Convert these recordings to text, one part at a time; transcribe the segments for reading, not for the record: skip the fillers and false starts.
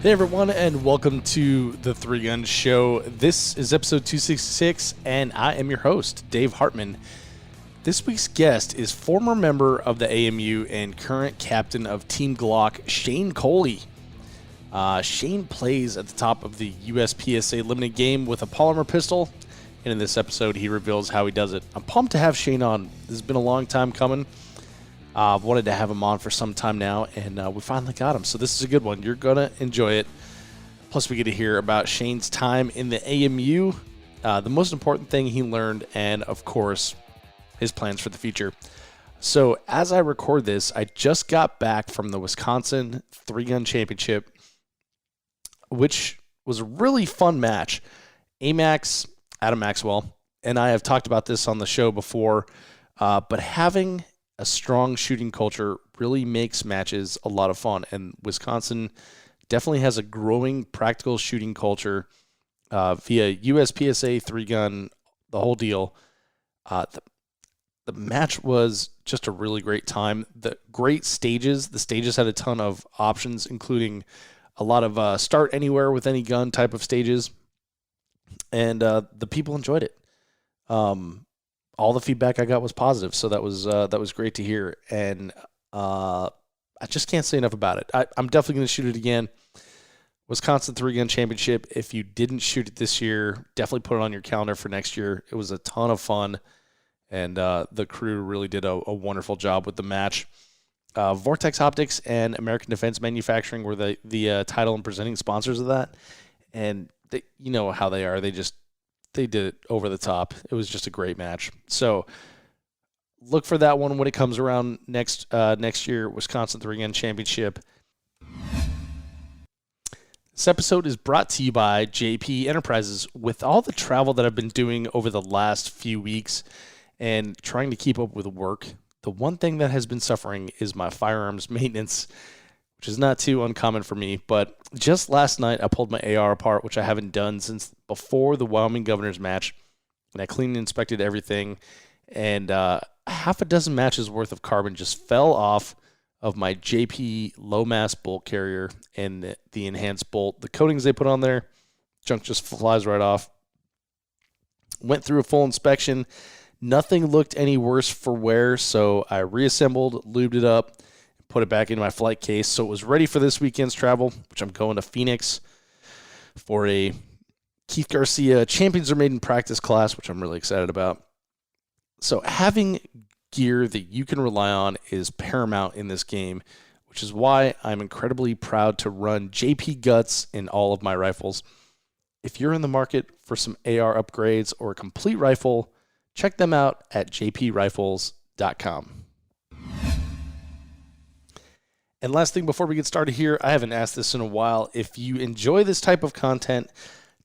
Hey everyone, and welcome to the Three Gun Show. This is episode 266, and I am your host, Dave Hartman. This week's guest is former member of the AMU and current captain of Team Glock, Shane Coley. Shane plays at the top of the USPSA limited game with a polymer pistol, and in this episode he reveals how he does it. I'm pumped to have Shane on. This has been a long time coming. I've wanted to have him on for some time now, and we finally got him. So this is a good one. You're going to enjoy it. Plus, we get to hear about Shane's time in the AMU, the most important thing he learned, and, of course, his plans for the future. So as I record this, I just got back from the Wisconsin Three-Gun Championship, which was a really fun match. AMAX, Adam Maxwell, and I have talked about this on the show before, but having a strong shooting culture really makes matches a lot of fun, and Wisconsin definitely has a growing practical shooting culture via USPSA, three-gun, the whole deal. The match was just a really great time. The stages had a ton of options, including a lot of start anywhere with any gun type of stages, and the people enjoyed it. All the feedback I got was positive, so that was great to hear, and I just can't say enough about it. I'm definitely going to shoot it again. Wisconsin Three-Gun Championship, if you didn't shoot it this year, definitely put it on your calendar for next year. It was a ton of fun, and the crew really did a wonderful job with the match. Vortex Optics and American Defense Manufacturing were the title and presenting sponsors of that, and you know how they are. They did it over the top. It was just a great match. So look for that one when it comes around next year, Wisconsin Three-Gun Championship. This episode is brought to you by JP Enterprises. With all the travel that I've been doing over the last few weeks and trying to keep up with work, the one thing that has been suffering is my firearms maintenance, which is not too uncommon for me. But just last night, I pulled my AR apart, which I haven't done since before the Wyoming Governor's match, and I cleaned and inspected everything, and half a dozen matches worth of carbon just fell off of my JP low mass bolt carrier and the enhanced bolt. The coatings they put on there, junk just flies right off. Went through a full inspection. Nothing looked any worse for wear, so I reassembled, lubed it up, put it back into my flight case, so it was ready for this weekend's travel, which I'm going to Phoenix for a Keith Garcia Champions Are Made in Practice class, which I'm really excited about. So having gear that you can rely on is paramount in this game, which is why I'm incredibly proud to run JP Guts in all of my rifles. If you're in the market for some AR upgrades or a complete rifle, check them out at jprifles.com. And last thing before we get started here, I haven't asked this in a while. If you enjoy this type of content,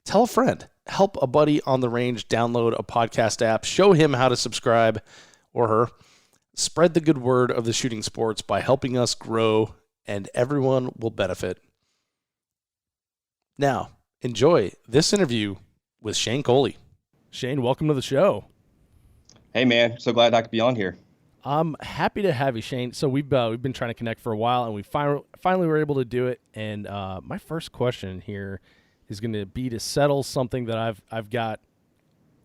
tell a friend. Help a buddy on the range download a podcast app. Show him how to subscribe, or her. Spread the good word of the shooting sports by helping us grow, and everyone will benefit. Now, enjoy this interview with Shane Coley. Shane, welcome to the show. Hey, man. So glad I could be on here. I'm happy to have you, Shane. So we've been trying to connect for a while, and we finally were able to do it. And my first question here is going to be to settle something that I've got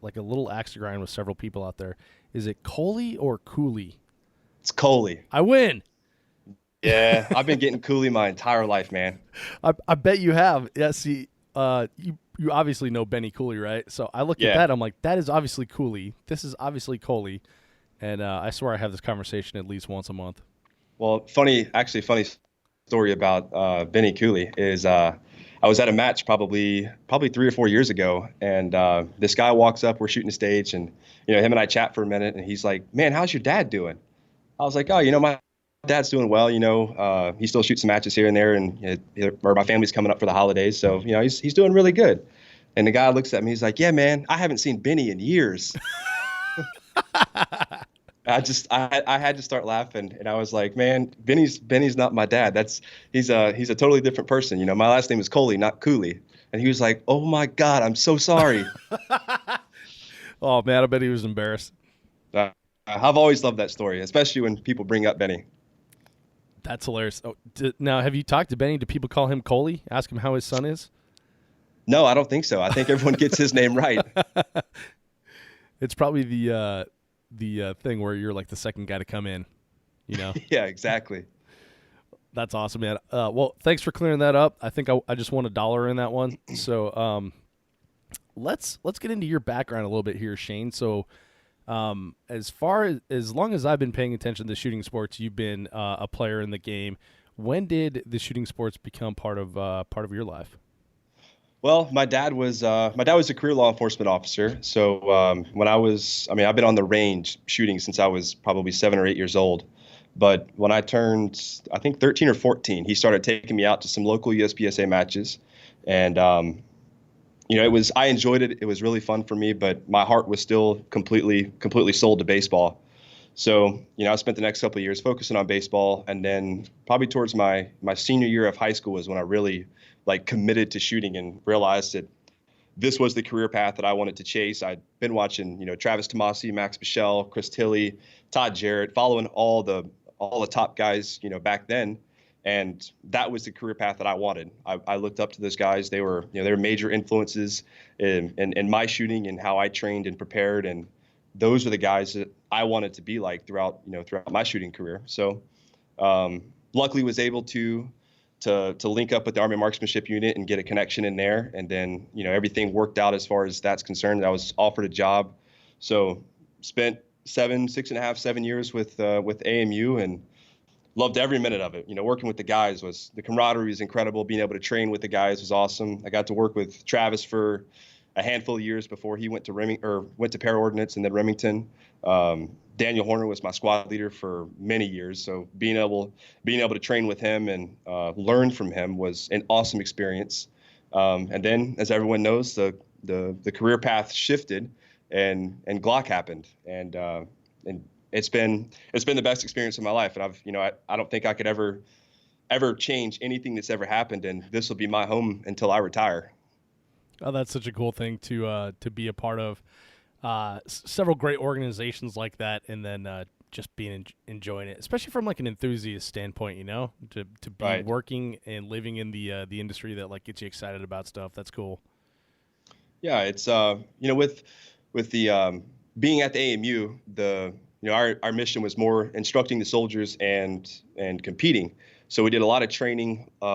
like a little axe to grind with several people out there. Is it Coley or Cooley? It's Coley. I win. Yeah, I've been getting Cooley my entire life, man. I bet you have. Yeah, see, you obviously know Benny Cooley, right? So I looked at that. I'm like, that is obviously Cooley. This is obviously Coley. And I swear I have this conversation at least once a month. Well, funny story about Benny Cooley is I was at a match probably 3 or 4 years ago, and this guy walks up. We're shooting a stage, and him and I chat for a minute, and he's like, "Man, how's your dad doing?" I was like, "Oh, my dad's doing well. He still shoots some matches here and there, and or my family's coming up for the holidays, so he's doing really good." And the guy looks at me. He's like, "Yeah, man, I haven't seen Benny in years." I had to start laughing, and I was like, man, Benny's not my dad. He's a totally different person. My last name is Coley, not Cooley. And he was like, oh my God, I'm so sorry. Oh man, I bet he was embarrassed. I've always loved that story, especially when people bring up Benny. That's hilarious. Oh, now, have you talked to Benny? Do people call him Coley? Ask him how his son is? No, I don't think so. I think everyone gets his name right. It's probably the thing where you're like the second guy to come in, you know? Yeah, exactly. That's awesome, man. Well, thanks for clearing that up. I think I just won $1 in that one. So let's get into your background a little bit here, Shane. So as long as I've been paying attention to shooting sports, you've been a player in the game. When did the shooting sports become part of your life? Well, my dad was a career law enforcement officer. So I've been on the range shooting since I was probably 7 or 8 years old. But when I turned, I think 13 or 14, he started taking me out to some local USPSA matches, and I enjoyed it. It was really fun for me, but my heart was still completely sold to baseball. So, I spent the next couple of years focusing on baseball, and then probably towards my senior year of high school was when I really committed to shooting and realized that this was the career path that I wanted to chase. I'd been watching, Travis Tomasi, Max Bichelle, Chris Tilley, Todd Jarrett, following all the top guys, back then. And that was the career path that I wanted. I looked up to those guys. They were major influences in my shooting and how I trained and prepared. And those were the guys that I wanted to be like throughout my shooting career. So luckily was able to link up with the Army Marksmanship Unit and get a connection in there. And then, everything worked out as far as that's concerned. I was offered a job. So spent 7 years with AMU and loved every minute of it. Working with the guys the camaraderie was incredible. Being able to train with the guys was awesome. I got to work with Travis for a handful of years before he went to Paraordnance and then Remington. Daniel Horner was my squad leader for many years. So being able to train with him and learn from him was an awesome experience. And then, as everyone knows, the career path shifted and Glock happened. And it's been the best experience of my life. And I don't think I could ever change anything that's ever happened. And this will be my home until I retire. Oh, that's such a cool thing to be a part of. Several great organizations like that, and then just enjoying it, especially from an enthusiast standpoint. To be right. Working and living in the industry that gets you excited about stuff. That's cool. Yeah, it's with the being at the AMU, our mission was more instructing the soldiers and competing. So we did a lot of training, a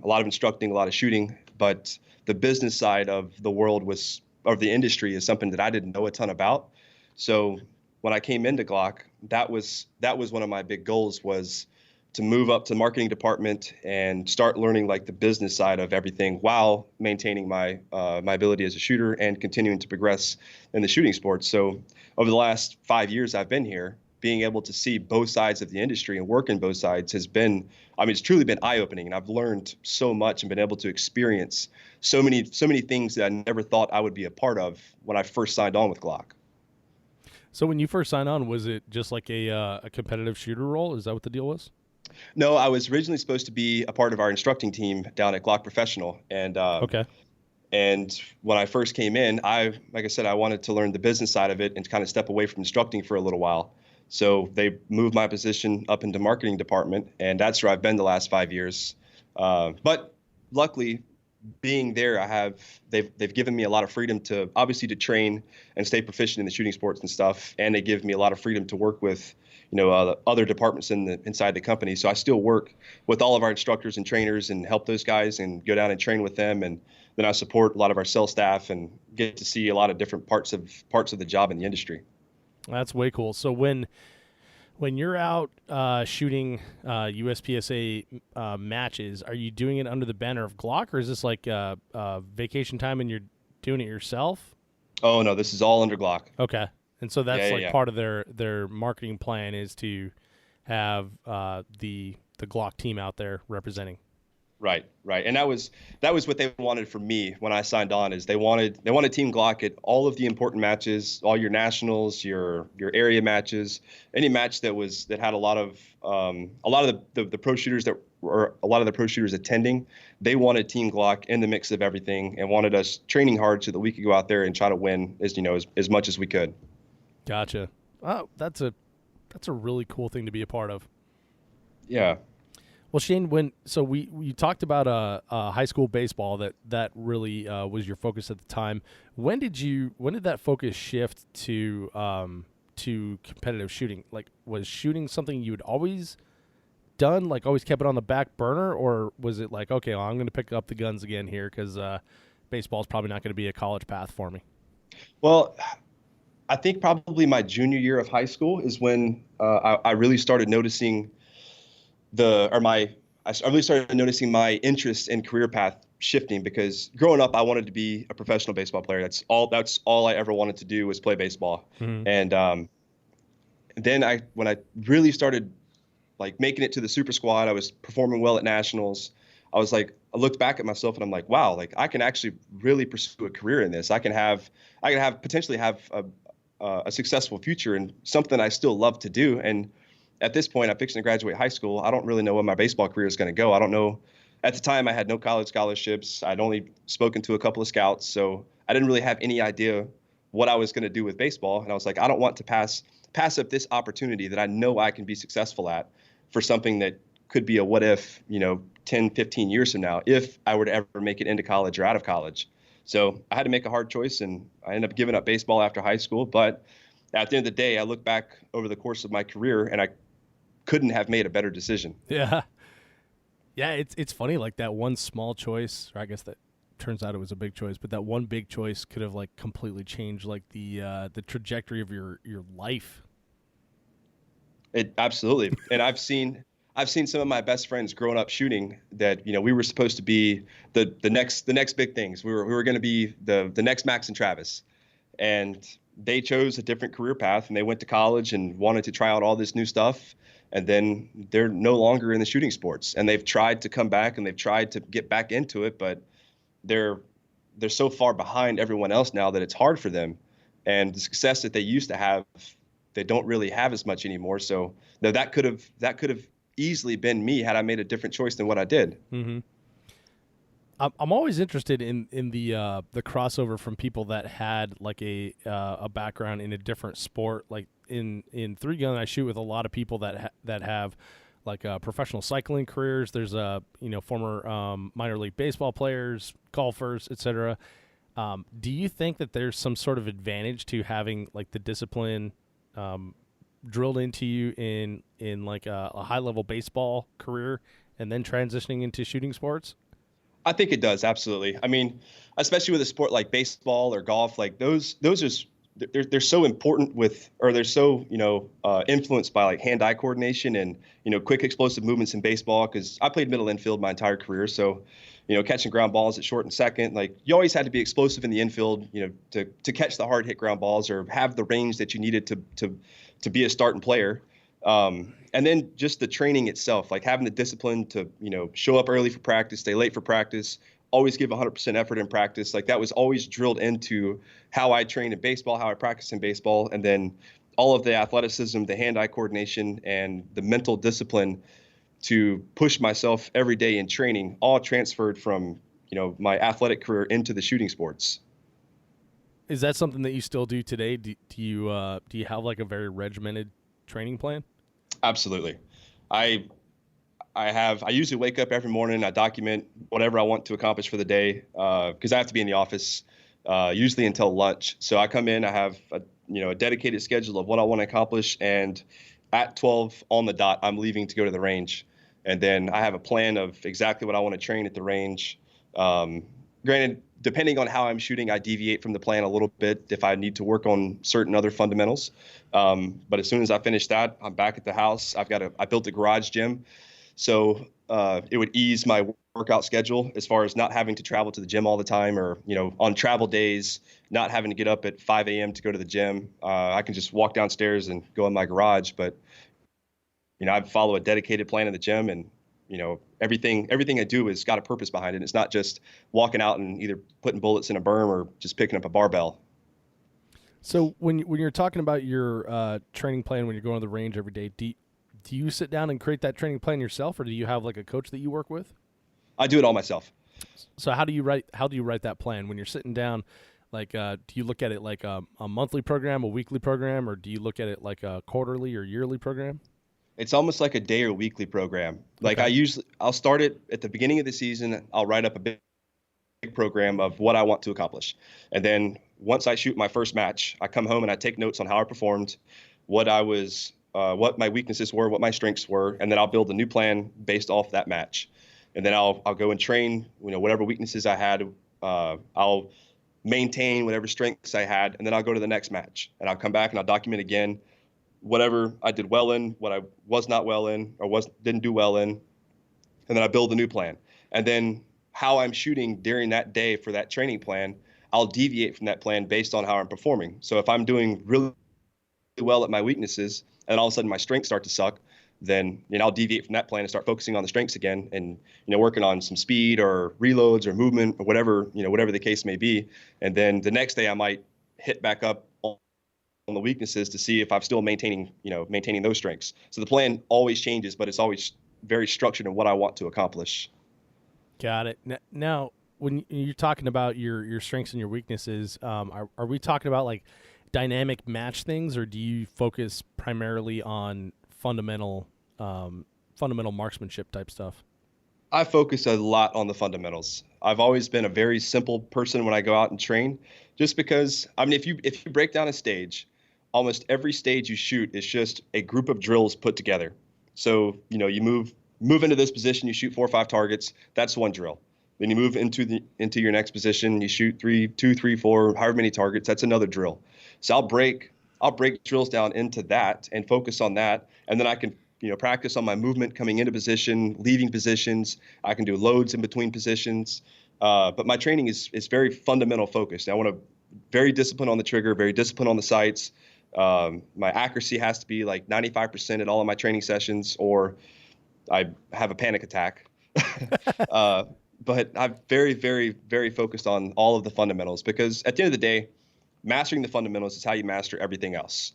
lot of instructing, a lot of shooting, but the business side of the industry is something that I didn't know a ton about. So when I came into Glock, that was one of my big goals, was to move up to the marketing department and start learning the business side of everything while maintaining my ability as a shooter and continuing to progress in the shooting sports. So over the last 5 years I've been here, being able to see both sides of the industry and work in both sides has been, it's truly been eye-opening. And I've learned so much and been able to experience so many things that I never thought I would be a part of when I first signed on with Glock. So when you first signed on, was it just a competitive shooter role? Is that what the deal was? No, I was originally supposed to be a part of our instructing team down at Glock Professional. And okay. And when I first came in, like I said, I wanted to learn the business side of it and kind of step away from instructing for a little while. So they moved my position up into marketing department, and that's where I've been the last 5 years. But luckily, being there, they've given me a lot of freedom to train and stay proficient in the shooting sports and stuff, and they give me a lot of freedom to work with other departments inside the company. So I still work with all of our instructors and trainers and help those guys and go down and train with them, and then I support a lot of our sales staff and get to see a lot of different parts of the job in the industry. That's way cool. So when you're out shooting USPSA matches, are you doing it under the banner of Glock, or is this vacation time and you're doing it yourself? Oh no, this is all under Glock. Okay, and so that's yeah. part of their marketing plan is to have the Glock team out there representing. Right. And that was what they wanted from me when I signed on, is they wanted Team Glock at all of the important matches, all your nationals, your area matches, any match that had a lot of the pro shooters attending. They wanted Team Glock in the mix of everything and wanted us training hard so that we could go out there and try to win as much as we could. Gotcha. Oh, that's a really cool thing to be a part of. Yeah. Well, Shane, we talked about high school baseball that really was your focus at the time. When did that focus shift to competitive shooting? Like, was shooting something you had always done, like always kept it on the back burner, or was it like, okay, well, I'm going to pick up the guns again here because baseball is probably not going to be a college path for me? Well, I think probably my junior year of high school is when I really started noticing I really started noticing my interest in career path shifting, because growing up I wanted to be a professional baseball player. That's all I ever wanted to do was play baseball. Mm-hmm. And then when I really started like making it to the super squad, I was performing well at nationals. I looked back at myself and I'm like, wow, like I can actually really pursue a career in this. I can potentially have a successful future and something I still love to do. And at this point, I'm fixing to graduate high school. I don't really know where my baseball career is going to go. I don't know. At the time, I had no college scholarships. I'd only spoken to a couple of scouts, so I didn't really have any idea what I was going to do with baseball. And I was like, I don't want to pass up this opportunity that I know I can be successful at for something that could be a what if, 10, 15 years from now, if I were to ever make it into college or out of college. So I had to make a hard choice, and I ended up giving up baseball after high school. But at the end of the day, I look back over the course of my career, and I couldn't have made a better decision. Yeah. Yeah, it's funny, like that one small choice, or I guess that turns out it was a big choice, but that one big choice could have like completely changed like the trajectory of your life. It absolutely. And I've seen some of my best friends growing up shooting that, we were supposed to be the next big things. We were going to be the next Max and Travis. And they chose a different career path, and they went to college and wanted to try out all this new stuff. And then they're no longer in the shooting sports, and they've tried to come back and they've tried to get back into it, but they're so far behind everyone else now that it's hard for them. And the success that they used to have, they don't really have as much anymore. So no, that could have easily been me had I made a different choice than what I did. Mm-hmm. I'm always interested in the crossover from people that had like a background in a different sport. Like in 3-gun, I shoot with a lot of people that have like professional cycling careers. There's former minor league baseball players, golfers, etc. Do you think that there's some sort of advantage to having like the discipline drilled into you in like a high level baseball career and then transitioning into shooting sports? I think it does, absolutely. I mean, especially with a sport like baseball or golf, like those are they're so important they're so influenced by like hand-eye coordination and quick explosive movements in baseball. Because I played middle infield my entire career, so catching ground balls at short and second, like you always had to be explosive in the infield, to catch the hard hit ground balls or have the range that you needed to be a starting player. And then just the training itself, like having the discipline to, show up early for practice, stay late for practice, always give 100% effort in practice. Like that was always drilled into how I trained in baseball, how I practiced in baseball. And then all of the athleticism, the hand-eye coordination, and the mental discipline to push myself every day in training, all transferred from, my athletic career into the shooting sports. Is that something that you still do today? Do you have like a very regimented training plan? Absolutely. I usually wake up every morning. I document whatever I want to accomplish for the day, because I have to be in the office usually until lunch. So I come in, I have a dedicated schedule of what I want to accomplish, and at 12 on the dot, I'm leaving to go to the range. And then I have a plan of exactly what I want to train at the range. Granted, depending on how I'm shooting, I deviate from the plan a little bit if I need to work on certain other fundamentals. But as soon as I finish that, I'm back at the house. I built a garage gym, so it would ease my workout schedule as far as not having to travel to the gym all the time, or on travel days, not having to get up at 5 a.m. to go to the gym. I can just walk downstairs and go in my garage. But I follow a dedicated plan in the gym, and everything I do has got a purpose behind it. It's not just walking out and either putting bullets in a berm or just picking up a barbell. So when you're talking about your training plan, when you're going to the range every day, do you sit down and create that training plan yourself, or do you have like a coach that you work with? I do it all myself. So how do you write that plan when you're sitting down? Like, do you look at it like a monthly program, a weekly program, or do you look at it like a quarterly or yearly program? It's almost like a day or weekly program. Like Okay. I'll start it at the beginning of the season. I'll write up a big program of what I want to accomplish. And then once I shoot my first match, I come home and I take notes on how I performed, what my weaknesses were, what my strengths were, and then I'll build a new plan based off that match. And then I'll go and train, whatever weaknesses I had. I'll maintain whatever strengths I had, and then I'll go to the next match, and I'll come back and I'll document again whatever I did well in, what I was not well in, or didn't do well in, and then I build a new plan. And then how I'm shooting during that day for that training plan, I'll deviate from that plan based on how I'm performing. So if I'm doing really well at my weaknesses and all of a sudden my strengths start to suck, then I'll deviate from that plan and start focusing on the strengths again, and working on some speed or reloads or movement or whatever the case may be. And then the next day I might hit back up on the weaknesses to see if I'm still maintaining those strengths. So the plan always changes, but it's always very structured in what I want to accomplish. Got it. Now, when you're talking about your strengths and your weaknesses, are we talking about like dynamic match things, or do you focus primarily on fundamental marksmanship type stuff? I focus a lot on the fundamentals. I've always been a very simple person when I go out and train, just because, if you break down a stage, almost every stage you shoot is just a group of drills put together. So, you move into this position, you shoot 4 or 5 targets. That's one drill. Then you move into your next position, you shoot 2, 3, 4, however many targets. That's another drill. So I'll break drills down into that and focus on that, and then I can practice on my movement coming into position, leaving positions. I can do loads in between positions. But my training is very fundamental focused. I want to very disciplined on the trigger, very disciplined on the sights. My accuracy has to be like 95% at all of my training sessions, or I have a panic attack. But I'm very, very, very focused on all of the fundamentals, because at the end of the day, mastering the fundamentals is how you master everything else.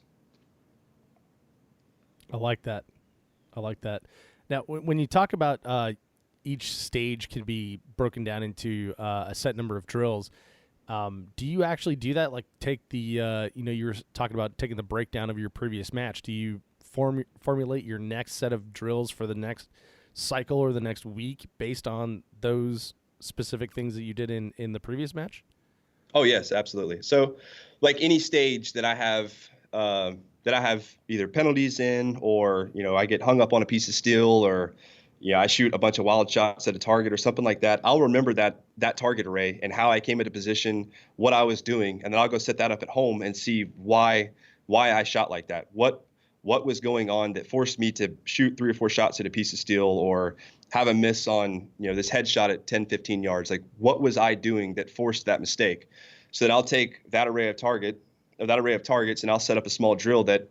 I like that. Now, when you talk about each stage can be broken down into a set number of drills, do you actually do that? Like take the, you were talking about taking the breakdown of your previous match. Do you formulate your next set of drills for the next cycle or the next week based on those specific things that you did in the previous match? Oh yes, absolutely. So like any stage that I have either penalties in, or I get hung up on a piece of steel, or I shoot a bunch of wild shots at a target or something like that, I'll remember that target array and how I came into position, what I was doing, and then I'll go set that up at home and see why I shot like that. What was going on that forced me to shoot 3 or 4 shots at a piece of steel, or have a miss on, this headshot at 10, 15 yards? Like, what was I doing that forced that mistake? So then I'll take that array of targets, and I'll set up a small drill that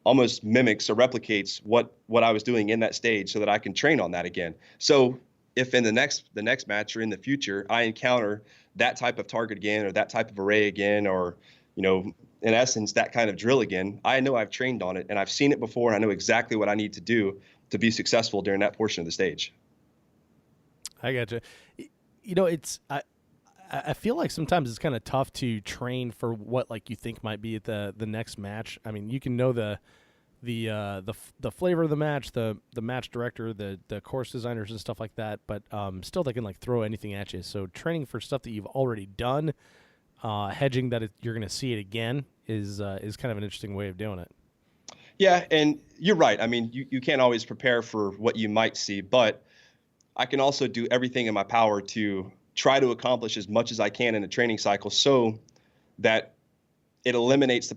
almost mimics or replicates what I was doing in that stage, so that I can train on that again. So if in the next match or in the future I encounter that type of target again, or that type of array again, or in essence, that kind of drill again, I know I've trained on it and I've seen it before, and I know exactly what I need to do to be successful during that portion of the stage. I gotcha. I feel like sometimes it's kind of tough to train for what like you think might be at the next match. I mean, you can know the flavor of the match, the match director, the course designers and stuff like that, but still they can like throw anything at you. So training for stuff that you've already done, hedging that you're going to see it again is kind of an interesting way of doing it. Yeah, and you're right. I mean, you can't always prepare for what you might see, but I can also do everything in my power to try to accomplish as much as I can in a training cycle, so that it eliminates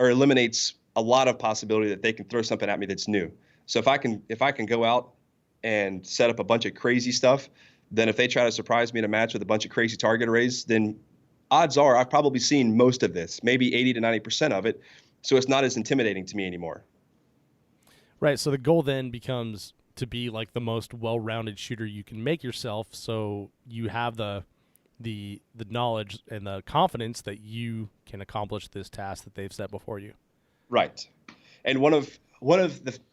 eliminates a lot of possibility that they can throw something at me that's new. So if I can go out and set up a bunch of crazy stuff, then if they try to surprise me in a match with a bunch of crazy target arrays, then odds are I've probably seen most of this, maybe 80 to 90% of it. So it's not as intimidating to me anymore. Right. So the goal then becomes to be like the most well-rounded shooter you can make yourself, so you have the knowledge and the confidence that you can accomplish this task that they've set before you. Right. And one of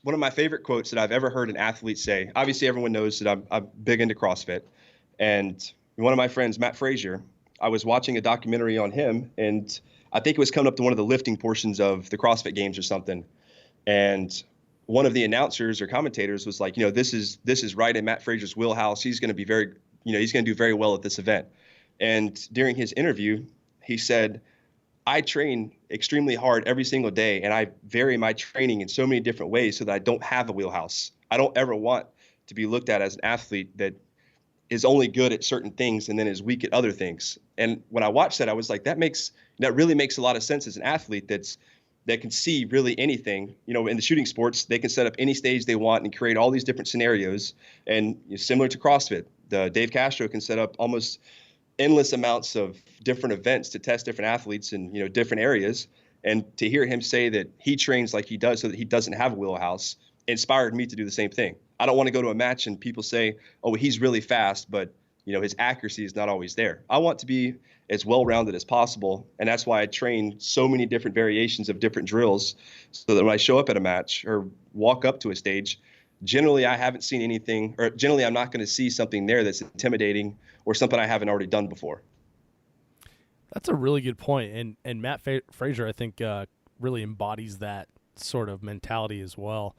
my favorite quotes that I've ever heard an athlete say, obviously everyone knows that I'm big into CrossFit, and one of my friends, Matt Frazier, I was watching a documentary on him, and I think it was coming up to one of the lifting portions of the CrossFit Games or something. And one of the announcers or commentators was like, this is right in Matt Fraser's wheelhouse. He's going to be very, he's going to do very well at this event. And during his interview, he said, I train extremely hard every single day, and I vary my training in so many different ways so that I don't have a wheelhouse. I don't ever want to be looked at as an athlete that is only good at certain things and then is weak at other things. And when I watched that, I was like, that really makes a lot of sense as an athlete that can see really anything. In the shooting sports, they can set up any stage they want and create all these different scenarios. And similar to CrossFit, Dave Castro can set up almost endless amounts of different events to test different athletes in different areas. And to hear him say that he trains like he does so that he doesn't have a wheelhouse inspired me to do the same thing. I don't want to go to a match and people say, oh, he's really fast, but his accuracy is not always there. I want to be as well-rounded as possible, and that's why I train so many different variations of different drills, so that when I show up at a match or walk up to a stage, generally I haven't seen anything, or generally I'm not going to see something there that's intimidating or something I haven't already done before. That's a really good point, and Matt Fraser, I think, really embodies that sort of mentality as well.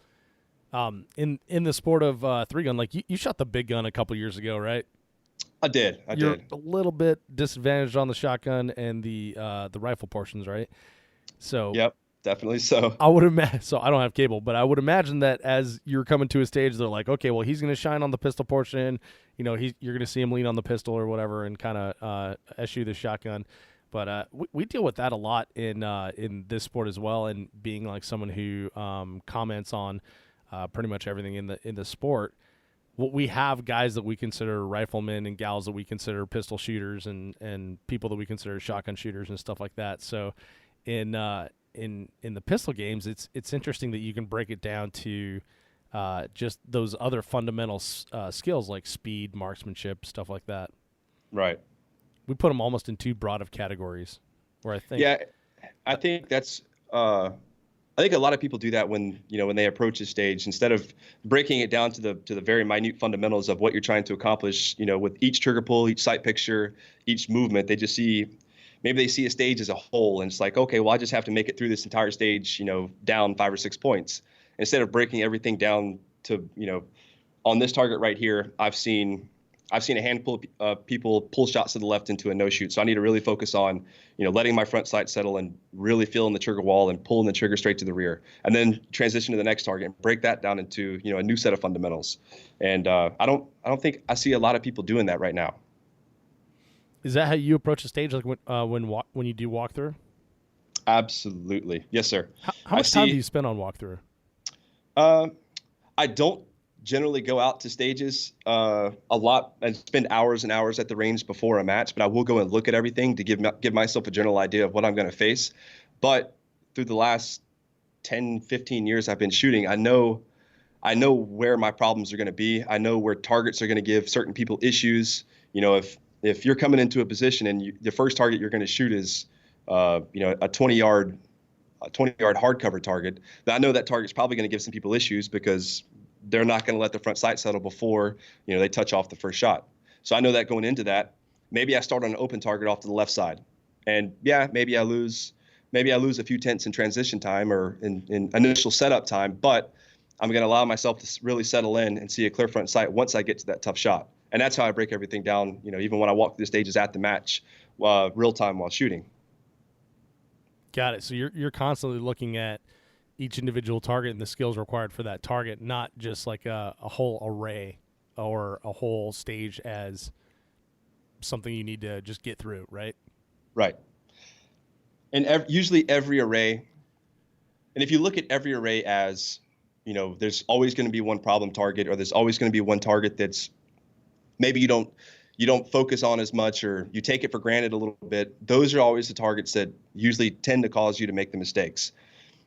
In the sport of three gun, like you shot the big gun a couple years ago, right? I did. You're a little bit disadvantaged on the shotgun and the rifle portions, right? So yep, definitely so. I would imagine. So I don't have cable, but I would imagine that as you're coming to a stage, they're like, okay, well, he's going to shine on the pistol portion. You're going to see him lean on the pistol or whatever, and kind of eschew the shotgun. But we deal with that a lot in this sport as well, and being like someone who comments on pretty much everything in the sport. Well, we have guys that we consider riflemen and gals that we consider pistol shooters, and people that we consider shotgun shooters and stuff like that. So in the pistol games, it's interesting that you can break it down to just those other fundamental skills like speed, marksmanship, stuff like that. Right. We put them almost in too broad of categories. Where I think, yeah, I think that's. I think a lot of people do that when they approach a stage, instead of breaking it down to the very minute fundamentals of what you're trying to accomplish. With each trigger pull, each sight picture, each movement, they see a stage as a whole, and it's like, okay, well, I just have to make it through this entire stage, down 5 or 6 points, instead of breaking everything down to, on this target right here, I've seen a handful of people pull shots to the left into a no shoot. So I need to really focus on, letting my front sight settle and really feeling the trigger wall and pulling the trigger straight to the rear, and then transition to the next target and break that down into, a new set of fundamentals. And I don't think I see a lot of people doing that right now. Is that how you approach a stage, like when you do walkthrough? Absolutely. Yes, sir. How much time do you spend on walkthrough? I don't generally go out to stages a lot and spend hours and hours at the range before a match, but I will go and look at everything to give myself a general idea of what I'm going to face. But through the last 10, 15 years I've been shooting, I know where my problems are going to be. I know where targets are going to give certain people issues. If you're coming into a position and the first target you're going to shoot is a 20-yard hardcover target, then I know that target's probably going to give some people issues because they're not going to let the front sight settle before they touch off the first shot. So I know that going into that, maybe I start on an open target off to the left side, and maybe I lose a few tenths in transition time or in initial setup time, but I'm going to allow myself to really settle in and see a clear front sight once I get to that tough shot. And that's how I break everything down, even when I walk through the stages at the match, real time while shooting. Got it. So you're constantly looking at each individual target and the skills required for that target, not just like a whole array or a whole stage as something you need to just get through, right? Right. And usually every array, and if you look at every array as, there's always going to be one problem target, or there's always going to be one target that's maybe you don't focus on as much, or you take it for granted a little bit. Those are always the targets that usually tend to cause you to make the mistakes.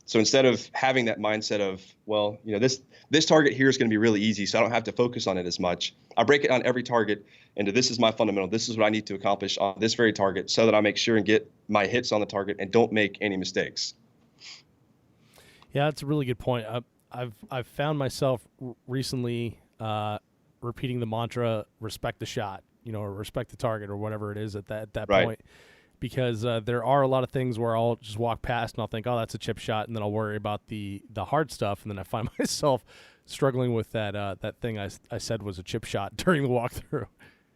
So instead of having that mindset of, well, this target here is going to be really easy, so I don't have to focus on it as much, I break it on every target into, this is my fundamental, this is what I need to accomplish on this very target, so that I make sure and get my hits on the target and don't make any mistakes. Yeah, that's a really good point. I've found myself recently repeating the mantra, respect the shot, or respect the target, or whatever it is at that right. point. because there are a lot of things where I'll just walk past and I'll think, oh, that's a chip shot, and then I'll worry about the hard stuff, and then I find myself struggling with that thing I said was a chip shot during the walkthrough.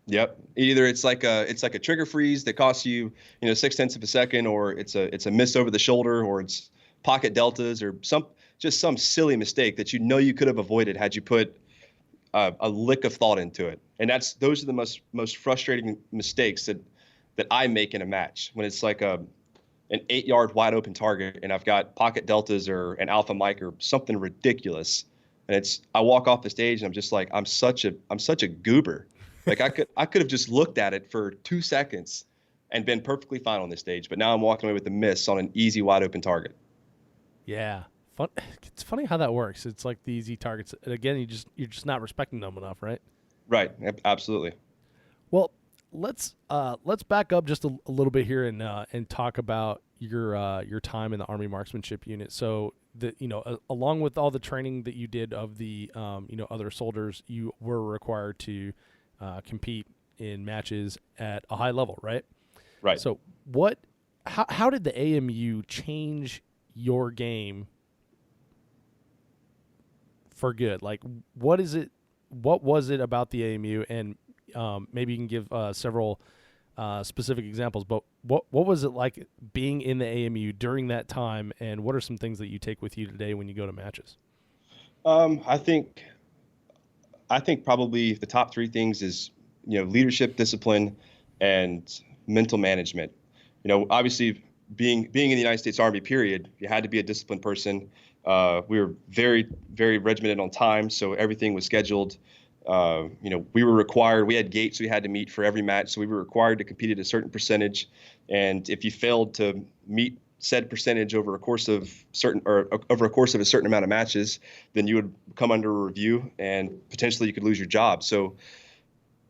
Yep. Either it's like a trigger freeze that costs you 0.6 of a second, or it's a miss over the shoulder, or it's pocket deltas, or some silly mistake that you could have avoided had you put a lick of thought into it. And those are the most frustrating mistakes that I make in a match, when it's like an 8-yard wide open target and I've got pocket deltas or an alpha mic or something ridiculous, and I walk off the stage and I'm just like, I'm such a goober. Like I could have just looked at it for 2 seconds and been perfectly fine on this stage, but now I'm walking away with a miss on an easy wide open target. Yeah. It's funny how that works. It's like the easy targets. Again, you're just not respecting them enough, right? Right. Absolutely. Well, let's back up just a little bit here and talk about your time in the Army Marksmanship Unit. So along with all the training that you did of the other soldiers, you were required to compete in matches at a high level, right? Right. So how did the AMU change your game for good? Like, what was it about the AMU? And maybe you can give several specific examples, but what was it like being in the AMU during that time, and what are some things that you take with you today when you go to matches? I think probably the top 3 things is, leadership, discipline, and mental management. Obviously being in the United States Army, period, you had to be a disciplined person. We were very, very regimented on time, so everything was scheduled. We were required, we had gates we had to meet for every match, so we were required to compete at a certain percentage. And if you failed to meet said percentage over a course of a certain amount of matches, then you would come under a review and potentially you could lose your job. So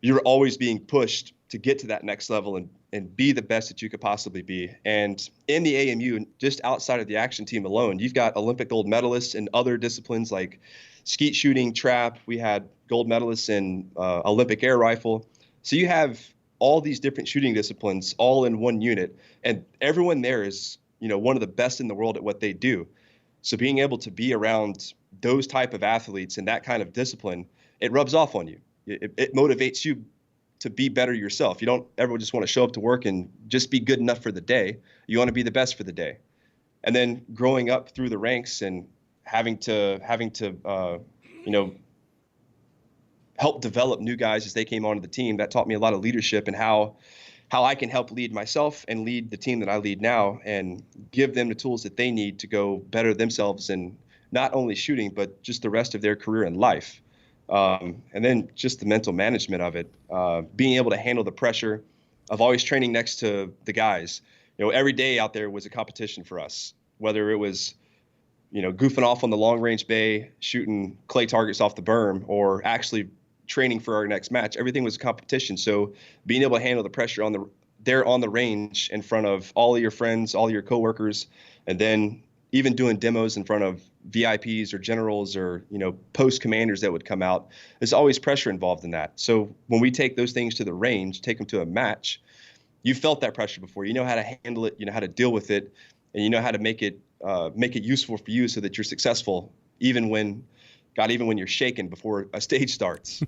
you were always being pushed to get to that next level and be the best that you could possibly be. And in the AMU, just outside of the action team alone, you've got Olympic gold medalists in other disciplines like skeet shooting, trap. We had gold medalists in Olympic air rifle. So you have all these different shooting disciplines all in one unit, and everyone there is, one of the best in the world at what they do. So being able to be around those type of athletes and that kind of discipline, it rubs off on you. It motivates you to be better yourself. You don't ever just want to show up to work and just be good enough for the day. You want to be the best for the day. And then growing up through the ranks and having to help develop new guys as they came onto the team, that taught me a lot of leadership and how I can help lead myself and lead the team that I lead now and give them the tools that they need to go better themselves in not only shooting, but just the rest of their career and life. And then just the mental management of it, being able to handle the pressure of always training next to the guys. Every day out there was a competition for us, whether it was, goofing off on the long range bay, shooting clay targets off the berm, or actually training for our next match. Everything was a competition. So being able to handle the pressure on the range in front of all of your friends, all of your coworkers, and then even doing demos in front of VIPs or generals or, post commanders that would come out, there's always pressure involved in that. So when we take those things to the range, take them to a match, you felt that pressure before. You know how to handle it, you know how to deal with it, and you know how to make it useful for you so that you're successful, even when you're shaken before a stage starts.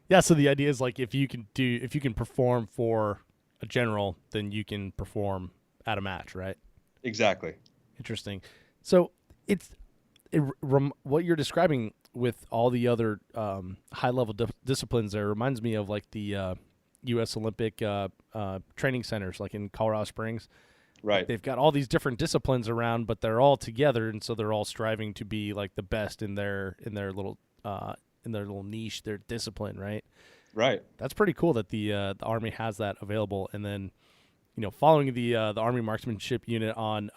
Yeah. So the idea is like, if you can perform for a general, then you can perform at a match, right? Exactly. Interesting. So what you're describing with all the other high level disciplines there reminds me of like the U.S. Olympic training centers, like in Colorado Springs. Right. Like they've got all these different disciplines around, but they're all together, and so they're all striving to be like the best in their little niche, their discipline, right? Right. That's pretty cool that the Army has that available. And then, following the Army Marksmanship Unit on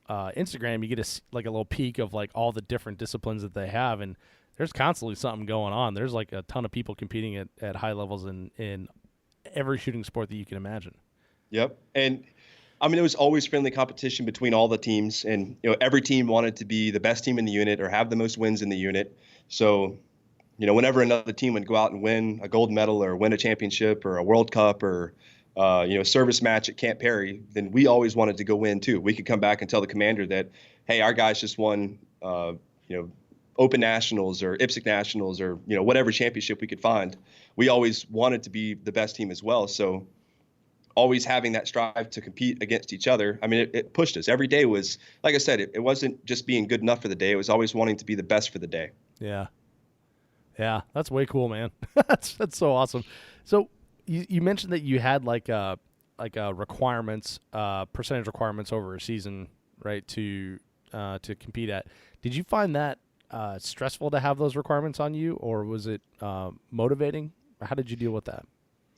Instagram, you get a little peek of like all the different disciplines that they have, and there's constantly something going on. There's like a ton of people competing at high levels in every shooting sport that you can imagine. Yep. And I mean, it was always friendly competition between all the teams, and every team wanted to be the best team in the unit or have the most wins in the unit. So, whenever another team would go out and win a gold medal or win a championship or a World Cup or service match at Camp Perry, then we always wanted to go win too. We could come back and tell the commander that, hey, our guys just won, Open Nationals or IPSC Nationals or, whatever championship we could find. We always wanted to be the best team as well. So always having that strive to compete against each other. I mean, it pushed us. Every day was, like I said, it wasn't just being good enough for the day. It was always wanting to be the best for the day. Yeah. Yeah. That's way cool, man. That's so awesome. So you mentioned that you had like requirements, percentage requirements over a season, right? To compete at. Did you find that stressful to have those requirements on you, or was it motivating? How did you deal with that?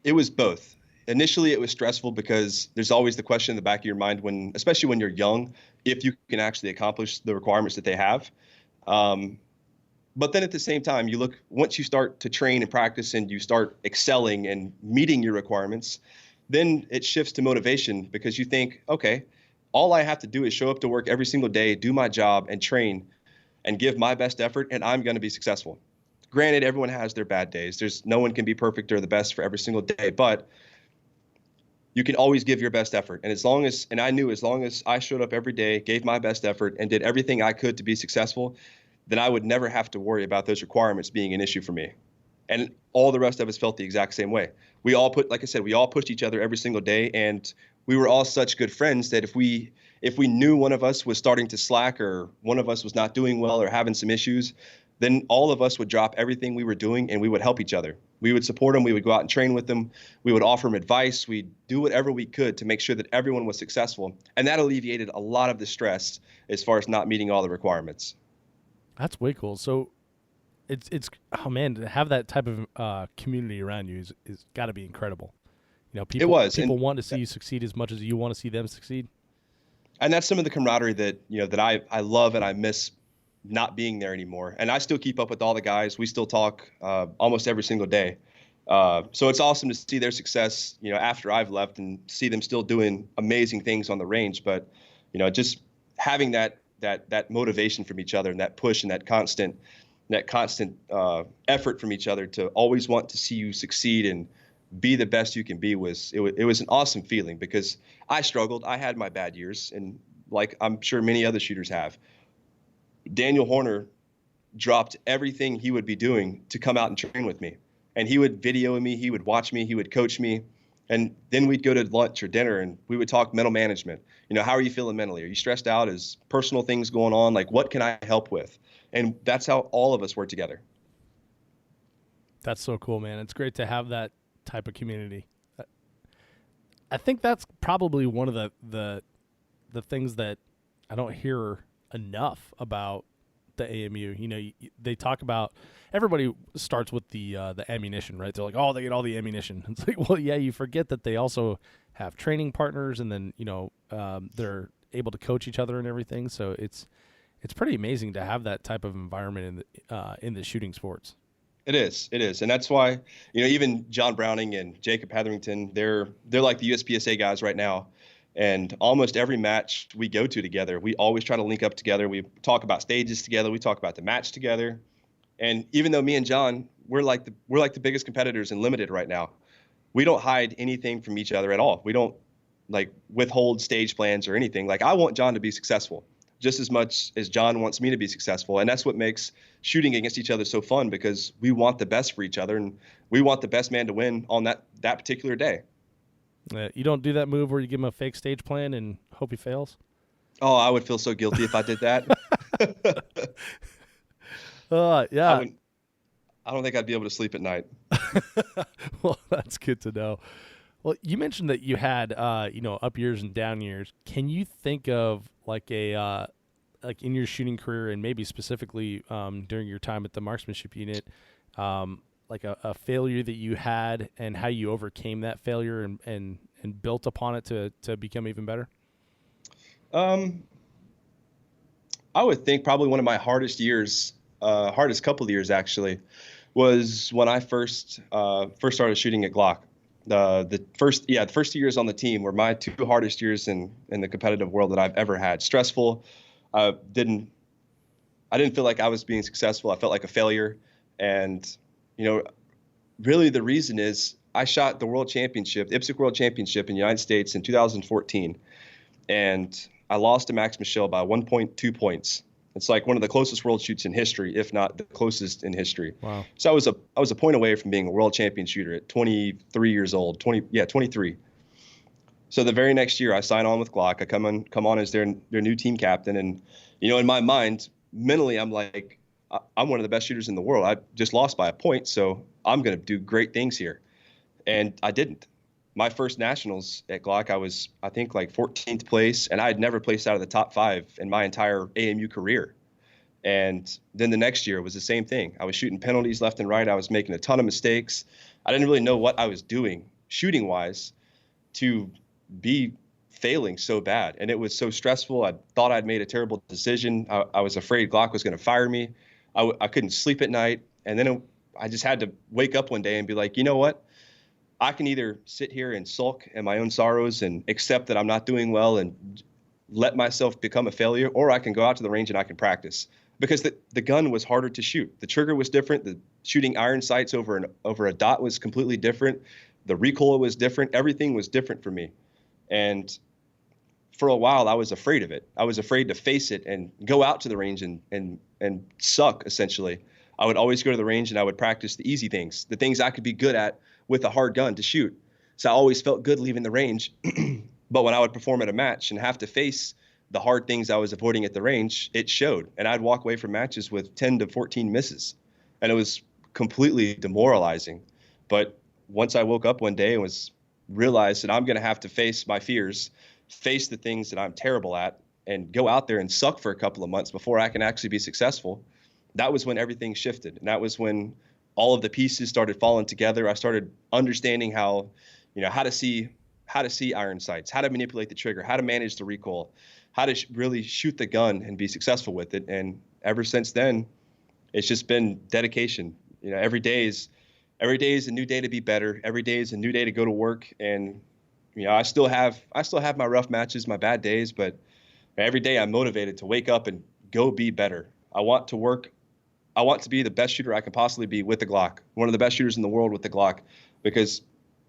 It was both. Initially, it was stressful because there's always the question in the back of your mind especially when you're young, if you can actually accomplish the requirements that they have. But then at the same time, once you start to train and practice and you start excelling and meeting your requirements, then it shifts to motivation because you think, okay, all I have to do is show up to work every single day, do my job and train and give my best effort, and I'm going to be successful. Granted, everyone has their bad days. No one can be perfect or the best for every single day, but you can always give your best effort. And I knew as long as I showed up every day, gave my best effort, and did everything I could to be successful, then I would never have to worry about those requirements being an issue for me. And all the rest of us felt the exact same way. We all pushed each other every single day, and we were all such good friends that if we knew one of us was starting to slack or one of us was not doing well or having some issues, then all of us would drop everything we were doing and we would help each other. We would support them. We would go out and train with them. We would offer them advice. We'd do whatever we could to make sure that everyone was successful. And that alleviated a lot of the stress as far as not meeting all the requirements. That's way cool. So it's oh man, to have that type of community around you is got to be incredible. People want to see you succeed as much as you want to see them succeed. And that's some of the camaraderie that I love and I miss not being there anymore. And I still keep up with all the guys. We still talk almost every single day. So it's awesome to see their success, after I've left and see them still doing amazing things on the range. But, just having that motivation from each other and that push and that constant effort from each other to always want to see you succeed and be the best you can be was an awesome feeling because I struggled. I had my bad years, and like I'm sure many other shooters have. Daniel Horner dropped everything he would be doing to come out and train with me. And he would video me, he would watch me, he would coach me. And then we'd go to lunch or dinner and we would talk mental management. How are you feeling mentally? Are you stressed out? Is personal things going on? Like, what can I help with? And that's how all of us work together. That's so cool, man. It's great to have that type of community. I think that's probably one of the things that I don't hear enough about the AMU. They talk about, everybody starts with the ammunition, right? They're like, oh, they get all the ammunition. It's like, well, yeah, you forget that they also have training partners, and then they're able to coach each other and everything. So it's pretty amazing to have that type of environment in the shooting sports. It is, and that's why even John Browning and Jacob Hetherington, they're like the USPSA guys right now. And almost every match we go to together, we always try to link up together. We talk about stages together. We talk about the match together. And even though me and John, we're like the biggest competitors in limited right now, we don't hide anything from each other at all. We don't withhold stage plans or anything. Like, I want John to be successful just as much as John wants me to be successful. And that's what makes shooting against each other so fun, because we want the best for each other and we want the best man to win on that particular day. You don't do that move where you give him a fake stage plan and hope he fails? Oh, I would feel so guilty if I did that. Yeah. I don't think I'd be able to sleep at night. Well, that's good to know. Well, you mentioned that you had, up years and down years. Can you think of like in your shooting career, and maybe specifically during your time at the Marksmanship Unit, like a failure that you had and how you overcame that failure and built upon it to become even better? I would think probably one of my hardest couple of years actually, was when I first started shooting at Glock. The first 2 years on the team were my two hardest years in the competitive world that I've ever had. Stressful. I didn't feel like I was being successful. I felt like a failure. And, really the reason is I shot the World Championship, the IPSC World Championship in the United States in 2014, and I lost to Max Michel by 1.2 points. It's like one of the closest world shoots in history, if not the closest in history. Wow. So I was a point away from being a world champion shooter at 23 years old, 23. So the very next year I sign on with Glock. I come on as their new team captain. And, in my mind, mentally, I'm like, I'm one of the best shooters in the world. I just lost by a point, so I'm going to do great things here. And I didn't. My first nationals at Glock, I was, I think, like 14th place, and I had never placed out of the top 5 in my entire AMU career. And then the next year was the same thing. I was shooting penalties left and right. I was making a ton of mistakes. I didn't really know what I was doing shooting-wise to be failing so bad. And it was so stressful. I thought I'd made a terrible decision. I was afraid Glock was going to fire me. I couldn't sleep at night. And then I just had to wake up one day and be like, you know what? I can either sit here and sulk in my own sorrows and accept that I'm not doing well and let myself become a failure, or I can go out to the range and I can practice. Because the gun was harder to shoot. The trigger was different. The shooting iron sights over a dot was completely different. The recoil was different. Everything was different for me. And for a while, I was afraid of it. I was afraid to face it and go out to the range and suck, essentially. I would always go to the range and I would practice the easy things, the things I could be good at with a hard gun to shoot. So I always felt good leaving the range. But when I would perform at a match and have to face the hard things I was avoiding at the range, it showed. And I'd walk away from matches with 10 to 14 misses. And it was completely demoralizing. But once I woke up one day and realized that I'm going to have to face my fears, face the things that I'm terrible at, and go out there and suck for a couple of months before I can actually be successful, that was when everything shifted. And that was when all of the pieces started falling together. I started understanding how to see iron sights, how to manipulate the trigger, how to manage the recoil, how to really shoot the gun and be successful with it. And ever since then, it's just been dedication. Every day is a new day to be better. Every day is a new day to go to work. And I still have my rough matches, my bad days, but every day I'm motivated to wake up and go be better. I want to be the best shooter I can possibly be with the Glock, one of the best shooters in the world with the Glock, because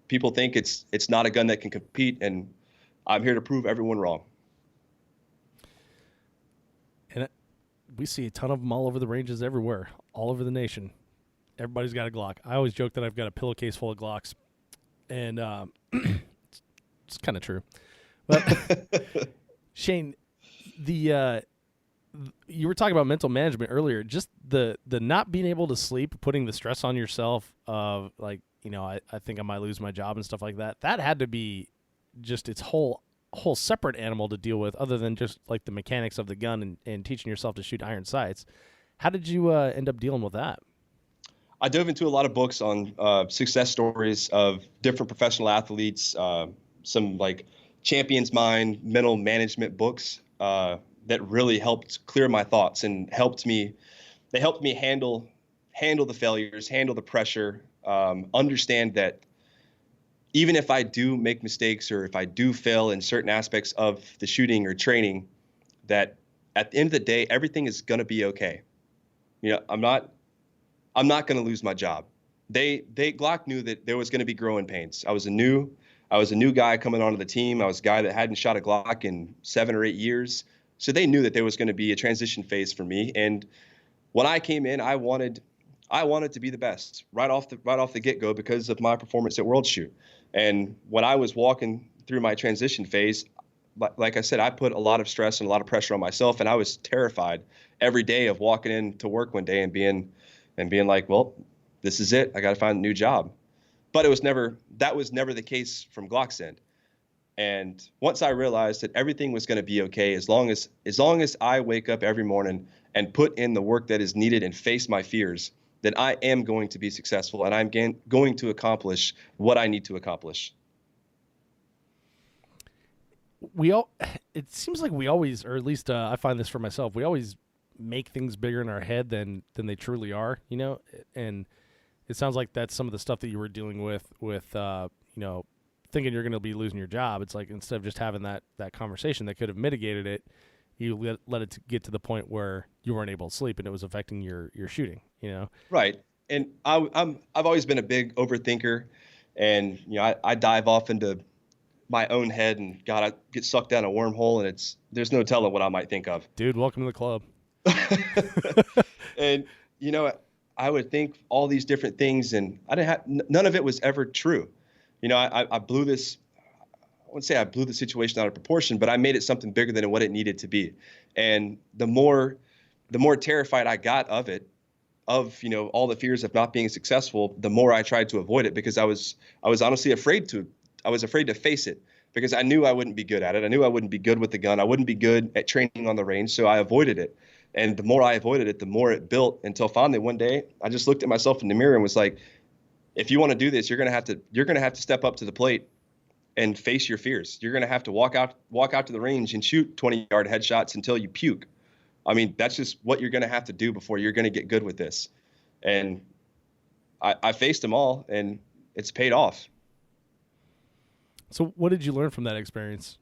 people think it's not a gun that can compete, and I'm here to prove everyone wrong. And we see a ton of them all over the ranges everywhere, all over the nation. Everybody's got a Glock. I always joke that I've got a pillowcase full of Glocks, and it's kind of true. But Shane, you were talking about mental management earlier. Just the not being able to sleep, putting the stress on yourself of like, I think I might lose my job and stuff like that. That had to be just its whole separate animal to deal with, other than just like the mechanics of the gun and teaching yourself to shoot iron sights. How did you end up dealing with that? I dove into a lot of books on success stories of different professional athletes, some like Champion's Mind, mental management books that really helped clear my thoughts and helped me handle the failures, handle the pressure, understand that even if I do make mistakes or if I do fail in certain aspects of the shooting or training, that at the end of the day, everything is going to be okay. I'm not going to lose my job. Glock knew that there was going to be growing pains. I was a new guy coming onto the team. I was a guy that hadn't shot a Glock in 7 or 8 years. So they knew that there was going to be a transition phase for me. And when I came in, I wanted to be the best right off the get-go because of my performance at World Shoot. And when I was walking through my transition phase, like I said, I put a lot of stress and a lot of pressure on myself, and I was terrified every day of walking into work one day and being like, well, this is it. I got to find a new job. But that was never the case from Glock's end. And once I realized that everything was going to be okay, as long as I wake up every morning and put in the work that is needed and face my fears, then I am going to be successful and I'm going to accomplish what I need to accomplish. It seems like we always, or at least I find this for myself, we always make things bigger in our head than they truly are, and it sounds like that's some of the stuff that you were dealing with thinking you're going to be losing your job. It's like, instead of just having that conversation that could have mitigated it, you let it get to the point where you weren't able to sleep and it was affecting your shooting, Right. And I've always been a big overthinker. And, I dive off into my own head and God, I get sucked down a wormhole, and there's no telling what I might think of. Dude, welcome to the club. And, I would think all these different things, and I didn't have, none of it was ever true. I blew this, I wouldn't say I blew the situation out of proportion, but I made it something bigger than what it needed to be. And the more terrified I got of it, of all the fears of not being successful, the more I tried to avoid it, because I was honestly afraid to face it, because I knew I wouldn't be good at it. I knew I wouldn't be good with the gun. I wouldn't be good at training on the range, so I avoided it. And the more I avoided it, the more it built, until finally one day I just looked at myself in the mirror and was like, if you want to do this, you're going to have to step up to the plate and face your fears. You're going to have to walk out to the range and shoot 20-yard headshots until you puke. I mean, that's just what you're going to have to do before you're going to get good with this. And I faced them all, and it's paid off. So what did you learn from that experience?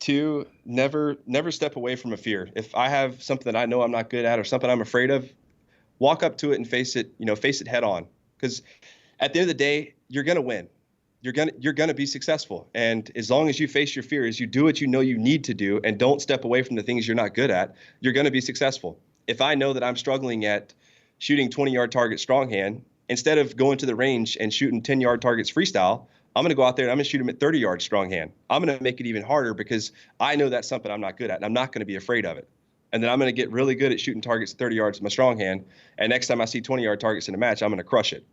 To never step away from a fear. If I have something that I know I'm not good at, or something I'm afraid of, walk up to it and face it head on. Because at the end of the day, you're going to win. You're going to be successful. And as long as you face your fears, you do what you know you need to do, and don't step away from the things you're not good at, you're going to be successful. If I know that I'm struggling at shooting 20-yard targets stronghand, instead of going to the range and shooting 10-yard targets freestyle, I'm going to go out there and I'm going to shoot them at 30-yard stronghand. I'm going to make it even harder, because I know that's something I'm not good at, and I'm not going to be afraid of it. And then I'm going to get really good at shooting targets at 30 yards with my stronghand. And next time I see 20-yard targets in a match, I'm going to crush it.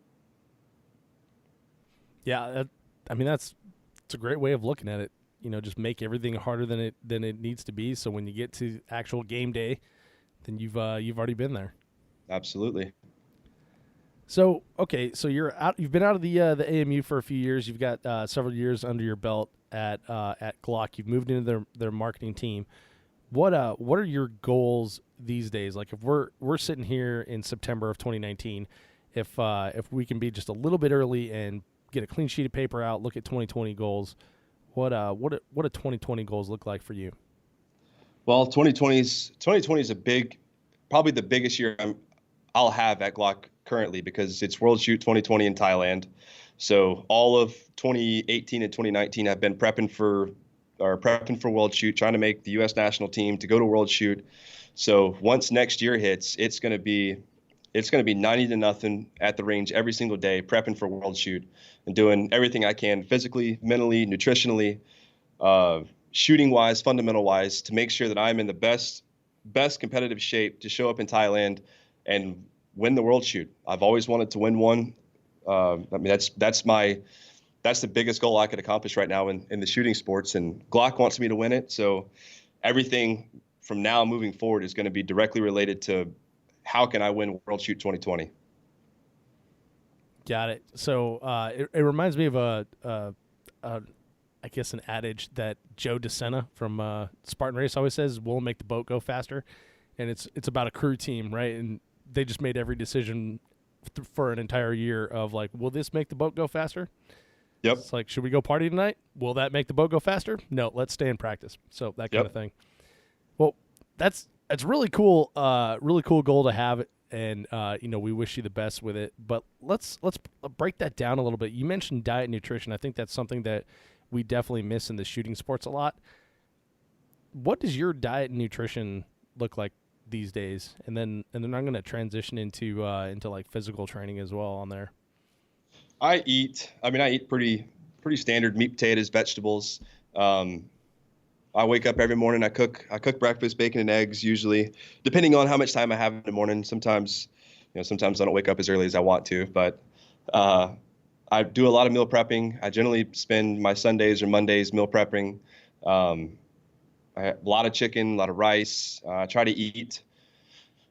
Yeah, that's a great way of looking at it. Just make everything harder than it needs to be. So when you get to actual game day, then you've already been there. Absolutely. So okay, so you've been out of the AMU for a few years. You've got several years under your belt at Glock. You've moved into their marketing team. What are your goals these days? Like, if we're sitting here in September of 2019, if we can be just a little bit early and get a clean sheet of paper out, look at 2020 goals, what do 2020 goals look like for you? Well, 2020 is probably the biggest year I'll have at Glock currently, because it's World Shoot 2020 in Thailand. So all of 2018 and 2019, I've been prepping for World Shoot, trying to make the U.S. national team to go to World Shoot. So once next year hits, it's going to be 90-0 at the range every single day, prepping for World Shoot and doing everything I can physically, mentally, nutritionally, shooting wise, fundamental wise, to make sure that I'm in the best competitive shape to show up in Thailand and win the World Shoot. I've always wanted to win one. That's the biggest goal I could accomplish right now in the shooting sports, and Glock wants me to win it. So everything from now moving forward is going to be directly related to how can I win World Shoot 2020. Got it. So it reminds me of I guess an adage that Joe DeSena from Spartan Race always says, "We'll make the boat go faster," and it's about a crew team, right? And they just made every decision for an entire year of like, will this make the boat go faster? Yep. It's like, should we go party tonight? Will that make the boat go faster? No, let's stay in practice. So that kind of thing. Well, that's really cool. Really cool goal to have. And, we wish you the best with it, but let's break that down a little bit. You mentioned diet and nutrition. I think that's something that we definitely miss in the shooting sports a lot. What does your diet and nutrition look like these days? And then I'm going to transition into like physical training as well on there. I eat pretty standard meat, potatoes, vegetables. I wake up every morning. I cook breakfast, bacon and eggs, usually, depending on how much time I have in the morning. Sometimes I don't wake up as early as I want to, but I do a lot of meal prepping. I generally spend my Sundays or Mondays meal prepping. I have a lot of chicken, a lot of rice. I try to eat,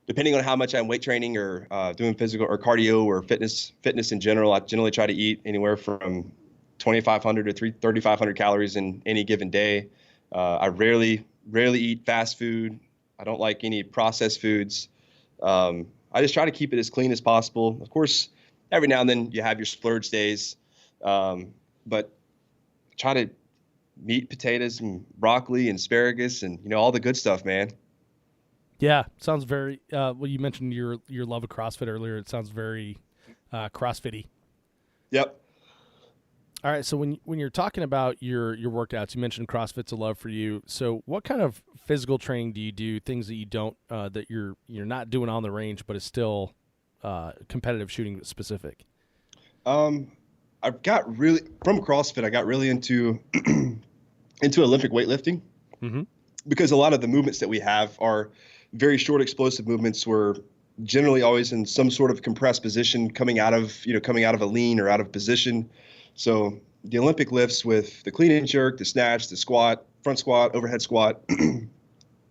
depending on how much I'm weight training or doing physical or cardio or fitness in general. I generally try to eat anywhere from 2,500 to 3,500 calories in any given day. I rarely eat fast food. I don't like any processed foods. I just try to keep it as clean as possible. Of course, every now and then you have your splurge days, but try to meat, potatoes, and broccoli and asparagus and all the good stuff, man. Yeah, sounds very. Well, you mentioned your love of CrossFit earlier. It sounds very CrossFit-y. Yep. All right, so when you're talking about your workouts, you mentioned CrossFit's a love for you. So what kind of physical training do you do? Things that you don't that you're not doing on the range, but is still competitive shooting specific. I've got really from CrossFit. I got really into into Olympic weightlifting Mm-hmm. because a lot of the movements that we have are very short, explosive movements. We're generally always in some sort of compressed position, coming out of a lean or out of position. So the Olympic lifts with the clean and jerk, the snatch, the squat, front squat, overhead squat,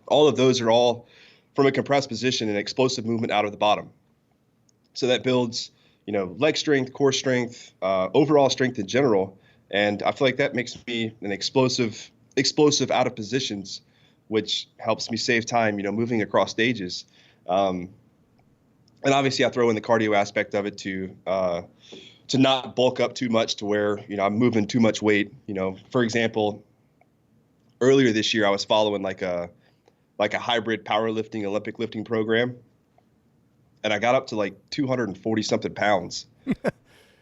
all of those are all from a compressed position and explosive movement out of the bottom. So that builds, leg strength, core strength, overall strength in general. And I feel like that makes me an explosive out of positions, which helps me save time, moving across stages. And obviously I throw in the cardio aspect of it to not bulk up too much to where, I'm moving too much weight. For example, earlier this year, I was following like a hybrid powerlifting, Olympic lifting program. And I got up to like 240 something pounds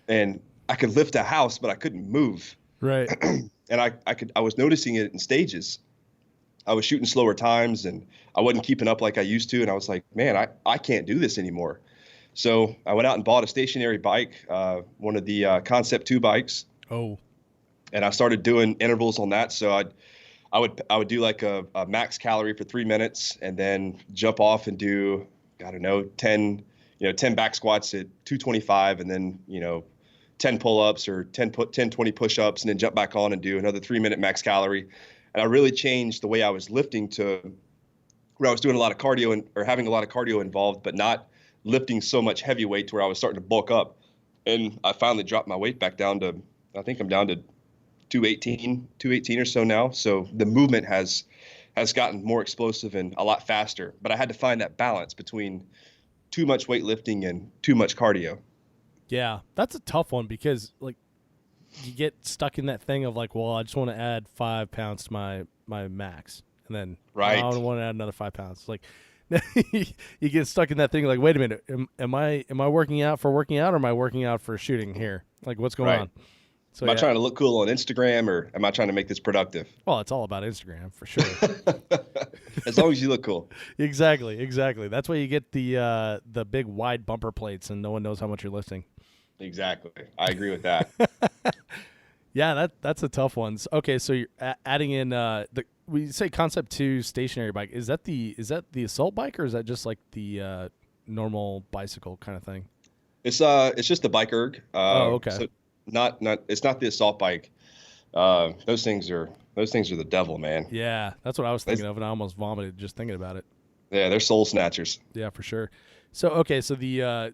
and I could lift a house, but I couldn't move. Right. And I was noticing it in stages. I was shooting slower times and I wasn't keeping up like I used to. And I was like, man, I can't do this anymore. So I went out and bought a stationary bike, one of the Concept 2 bikes. Oh. And I started doing intervals on that. So I would do like a max calorie for 3 minutes and then jump off and do, I don't know, 10 back squats at 225 and then, 10 pull-ups or 10, 20 push-ups and then jump back on and do another 3-minute max calorie. And I really changed the way I was lifting to where I was doing a lot of cardio or having a lot of cardio involved, but not lifting so much heavy weight to where I was starting to bulk up. And I finally dropped my weight back down to, I think I'm down to 218 or so now. So the movement has gotten more explosive and a lot faster, but I had to find that balance between too much weightlifting and too much cardio. Yeah, that's a tough one because like you get stuck in that thing of like, well, I just want to add 5 pounds to my max, and then Right. I want to add another 5 pounds. Like you get stuck in that thing. Like, wait a minute, am I working out for working out, or am I working out for shooting here? Like, what's going Right. on? So, Am I trying to look cool on Instagram or am I trying to make this productive? Well, it's all about Instagram for sure. As long as you look cool. Exactly. That's why you get the big wide bumper plates, and no one knows how much you're lifting. Exactly. I agree with that. Yeah, that's a tough one. Okay, so you're adding in we say Concept 2 stationary bike. Is that the assault bike, or is that just like the normal bicycle kind of thing? It's just the bike erg. Oh, okay. So it's not the assault bike. Those things are the devil, man. Yeah, that's what I was thinking of, and I almost vomited just thinking about it. Yeah, they're soul snatchers. Yeah, for sure. So okay, so the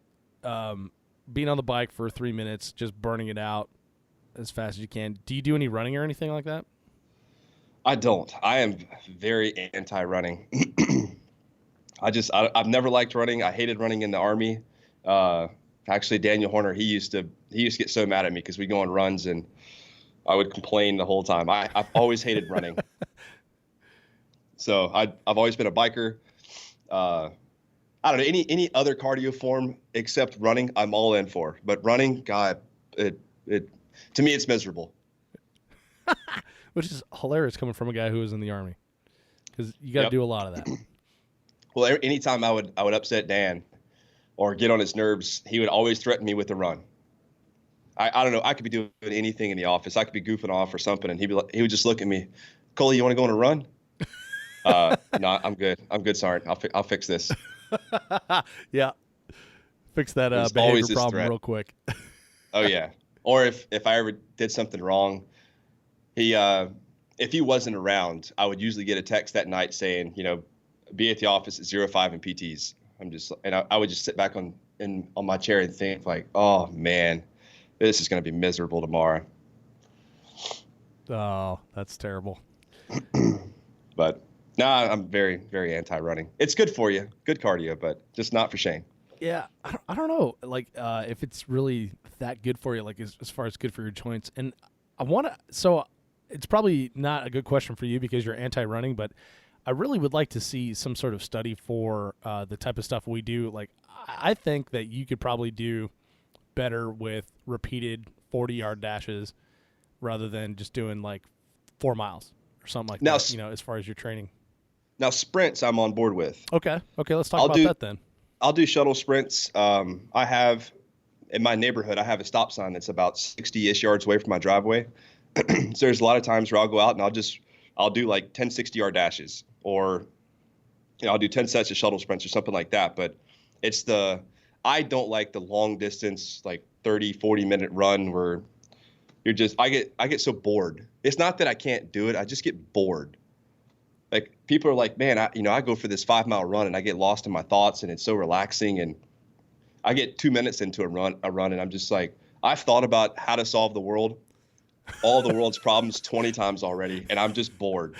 being on the bike for 3 minutes, just burning it out as fast as you can. Do you do any running or anything like that? I don't. I am very anti-running. I've never liked running. I hated running in the Army. Actually, Daniel Horner, he used to get so mad at me because we go on runs and I would complain the whole time. I've always hated running. So I've always been a biker. I don't know, any other cardio form except running, I'm all in for. But running, God, it to me it's miserable. Which is hilarious coming from a guy who was in the Army, because you got to Yep. do a lot of that. Well, anytime I would upset Dan or get on his nerves, he would always threaten me with a run. I don't know, I could be doing anything in the office. I could be goofing off or something, and he would just look at me, Coley, you want to go on a run? No, I'm good. Sergeant. I'll fix this. Yeah, fix that There's behavior always this problem threat. real quick. Oh yeah. Or if I ever did something wrong, if he wasn't around, I would usually get a text that night saying, be at the office at 05 and PTs. I would just sit back on my chair and think like, oh man, this is going to be miserable tomorrow. Oh, that's terrible. But I'm very, very anti-running. It's good for you, good cardio, but just not for Shane. Yeah, I don't know, like if it's really that good for you, like as far as good for your joints. And I want to. So it's probably not a good question for you because you're anti-running, but I really would like to see some sort of study for the type of stuff we do. Like, I think that you could probably do better with repeated 40-yard dashes rather than just doing like 4 miles or something like Now, that, as far as your training? Now sprints I'm on board with. Okay, let's talk about that then. I'll do shuttle sprints. I have in my neighborhood, I have a stop sign that's about 60-ish yards away from my driveway. So there's a lot of times where I'll go out and I'll do like 10 60-yard dashes, or I'll do 10 sets of shuttle sprints or something like that. But I don't like the long distance, like 30, 40-minute run where I get so bored. It's not that I can't do it. I just get bored. Like people are like, man, I go for this 5-mile run and I get lost in my thoughts and it's so relaxing. And I get 2 minutes into a run and I'm just like, I've thought about how to solve all the world's problems 20 times already. And I'm just bored.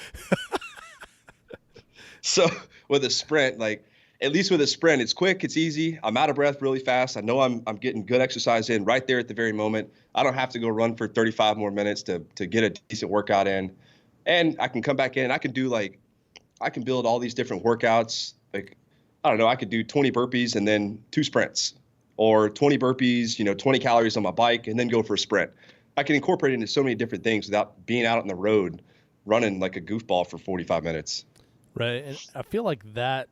So with a sprint, like at least with a sprint, it's quick, it's easy. I'm out of breath really fast. I know I'm getting good exercise in right there at the very moment. I don't have to go run for 35 more minutes to get a decent workout in. And I can come back in and I can build all these different workouts. Like, I don't know, I could do 20 burpees and then 2 sprints, or 20 burpees, 20 calories on my bike and then go for a sprint. I can incorporate it into so many different things without being out on the road running like a goofball for 45 minutes. Right. And I feel like that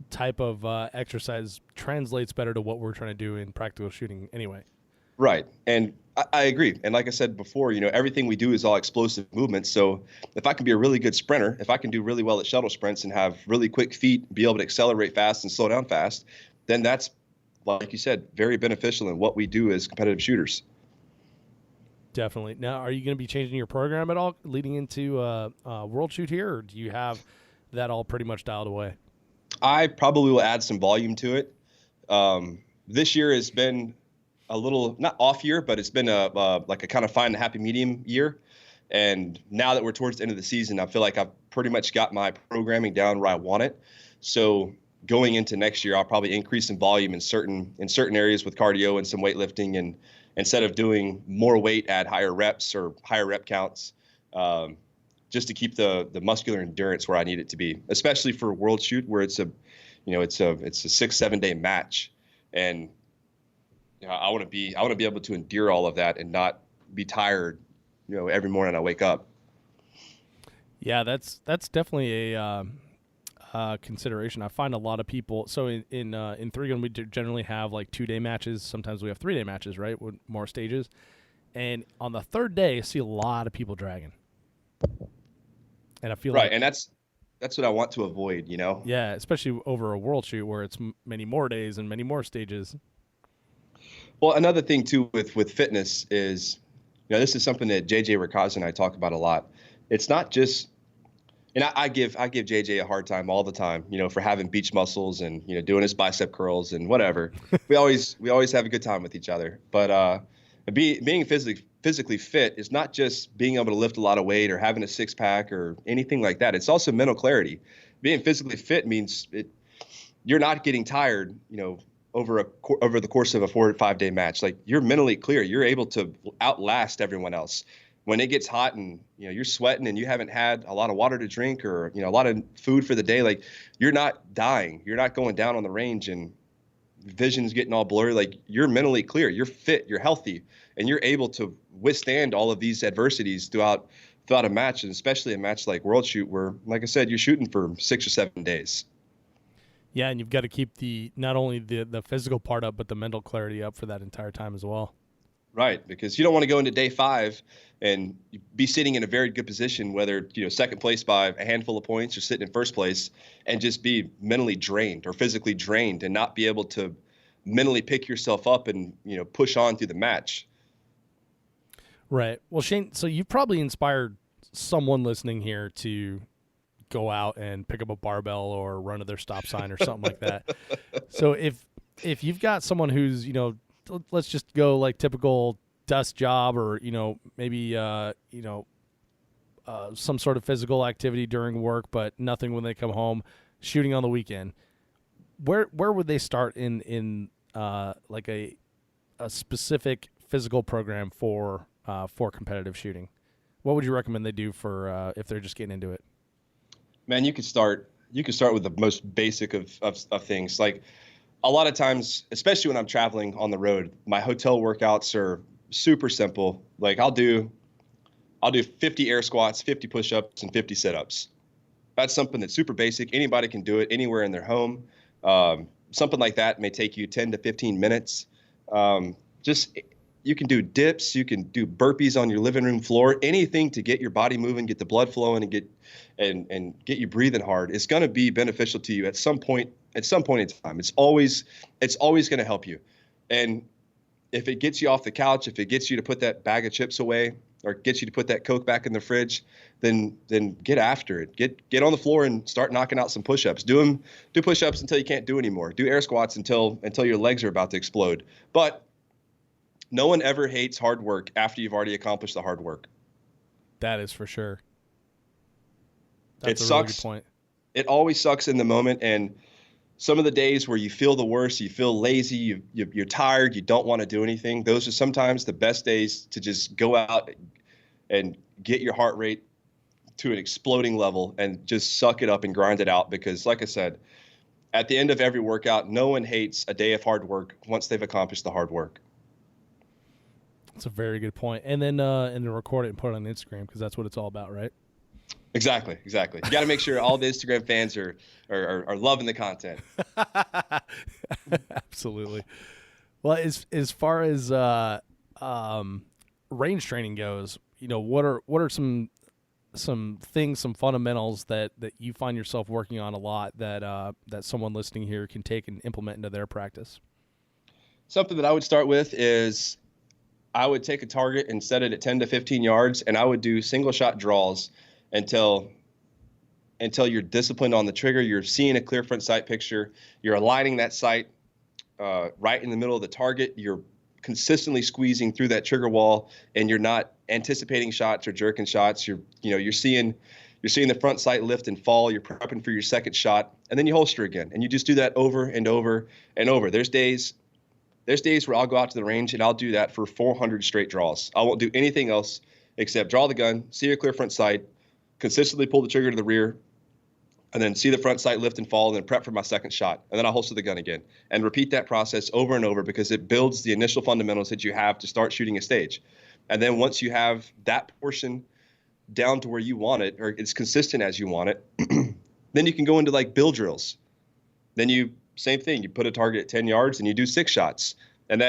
type of exercise translates better to what we're trying to do in practical shooting anyway. Right. And I agree. And like I said before, everything we do is all explosive movements. So if I can be a really good sprinter, if I can do really well at shuttle sprints and have really quick feet, be able to accelerate fast and slow down fast, then that's, like you said, very beneficial in what we do as competitive shooters. Definitely. Now, are you going to be changing your program at all leading into World Shoot here, or do you have that all pretty much dialed away? I probably will add some volume to it. This year has been a little, not off year, but it's been a kind of find a happy medium year. And now that we're towards the end of the season, I feel like I've pretty much got my programming down where I want it. So going into next year, I'll probably increase in volume in certain areas with cardio and some weightlifting, and instead of doing more weight, add higher reps or higher rep counts, just to keep the muscular endurance where I need it to be, especially for World Shoot, where it's a 6-7 day match. And I want to be able to endure all of that and not be tired, every morning I wake up. Yeah, that's definitely a consideration. I find a lot of people. So in 3-gun, we generally have like 2-day matches. Sometimes we have 3-day matches, right, with more stages. And on the 3rd day, I see a lot of people dragging. And I feel right, and that's what I want to avoid. Yeah, especially over a World Shoot where it's many more days and many more stages. Well, another thing too with fitness is, this is something that JJ Rakaz and I talk about a lot. It's not just, and I give JJ a hard time all the time, for having beach muscles and doing his bicep curls and whatever. we always have a good time with each other. But being physically fit is not just being able to lift a lot of weight or having a 6-pack or anything like that. It's also mental clarity. Being physically fit means you're not getting tired, over the course of a 4 to 5 day match. Like, you're mentally clear. You're able to outlast everyone else. When it gets hot and you're sweating and you haven't had a lot of water to drink or a lot of food for the day, like, you're not dying. You're not going down on the range and vision's getting all blurry. Like, you're mentally clear. You're fit. You're healthy, and you're able to withstand all of these adversities throughout a match, and especially a match like World Shoot, where, like I said, you're shooting for 6 or 7 days. Yeah, and you've got to keep not only the physical part up, but the mental clarity up for that entire time as well. Right, because you don't want to go into day 5 and be sitting in a very good position, whether second place by a handful of points or sitting in first place, and just be mentally drained or physically drained and not be able to mentally pick yourself up and push on through the match. Right. Well, Shane, so you've probably inspired someone listening here to go out and pick up a barbell or run to their stop sign or something like that. So if you've got someone who's, let's just go like typical desk job, or, maybe, some sort of physical activity during work, but nothing when they come home, shooting on the weekend, where would they start in like a specific physical program for competitive shooting? What would you recommend they do for if they're just getting into it? Man, you could start with the most basic of things. Like, a lot of times, especially when I'm traveling on the road, my hotel workouts are super simple. Like I'll do 50 air squats, 50 push-ups, and 50 sit-ups. That's something that's super basic. Anybody can do it anywhere in their home. Something like that may take you 10 to 15 minutes. Just you can do dips, you can do burpees on your living room floor, anything to get your body moving, get the blood flowing, and get you breathing hard. It's going to be beneficial to you at some point in time. It's always going to help you. And if it gets you off the couch, if it gets you to put that bag of chips away, or gets you to put that Coke back in the fridge, then get after it. Get on the floor and start knocking out some push-ups. Do push-ups until you can't do anymore. Do air squats until your legs are about to explode. But no one ever hates hard work after you've already accomplished the hard work. That is for sure. That's It a really sucks. good point. It always sucks in the moment, and some of the days where you feel the worst, you feel lazy, you're tired, you don't want to do anything, those are sometimes the best days to just go out and get your heart rate to an exploding level and just suck it up and grind it out. Because like I said, at the end of every workout, no one hates a day of hard work once they've accomplished the hard work. That's a very good point. And then record it and put it on Instagram, because that's what it's all about, right? Exactly. You got to make sure all the Instagram fans are loving the content. Absolutely. Well, as far as range training goes, what are some things, some fundamentals that you find yourself working on a lot that someone listening here can take and implement into their practice? Something that I would start with is I would take a target and set it at 10 to 15 yards, and I would do single shot draws until you're disciplined on the trigger. You're seeing a clear front sight picture. You're aligning that sight right in the middle of the target. You're consistently squeezing through that trigger wall, and you're not anticipating shots or jerking shots. You're seeing the front sight lift and fall. You're prepping for your second shot, and then you holster again, and you just do that over and over and over. There's days where I'll go out to the range and I'll do that for 400 straight draws. I won't do anything else except draw the gun, see a clear front sight, consistently pull the trigger to the rear, and then see the front sight lift and fall, and then prep for my second shot. And then I'll holster the gun again and repeat that process over and over, because it builds the initial fundamentals that you have to start shooting a stage. And then once you have that portion down to where you want it, or it's consistent as you want it, then you can go into like build drills. Then same thing, you put a target at 10 yards and you do 6 shots. And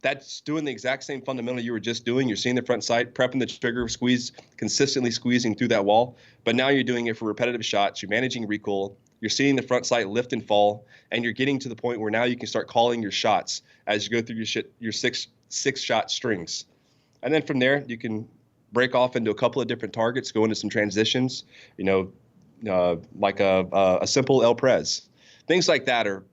that's doing the exact same fundamental you were just doing. You're seeing the front sight, prepping the trigger, consistently squeezing through that wall. But now you're doing it for repetitive shots. You're managing recoil. You're seeing the front sight lift and fall. And you're getting to the point where now you can start calling your shots as you go through your six shot strings. And then from there, you can break off into a couple of different targets, go into some transitions, like a simple El Prez. Things like that are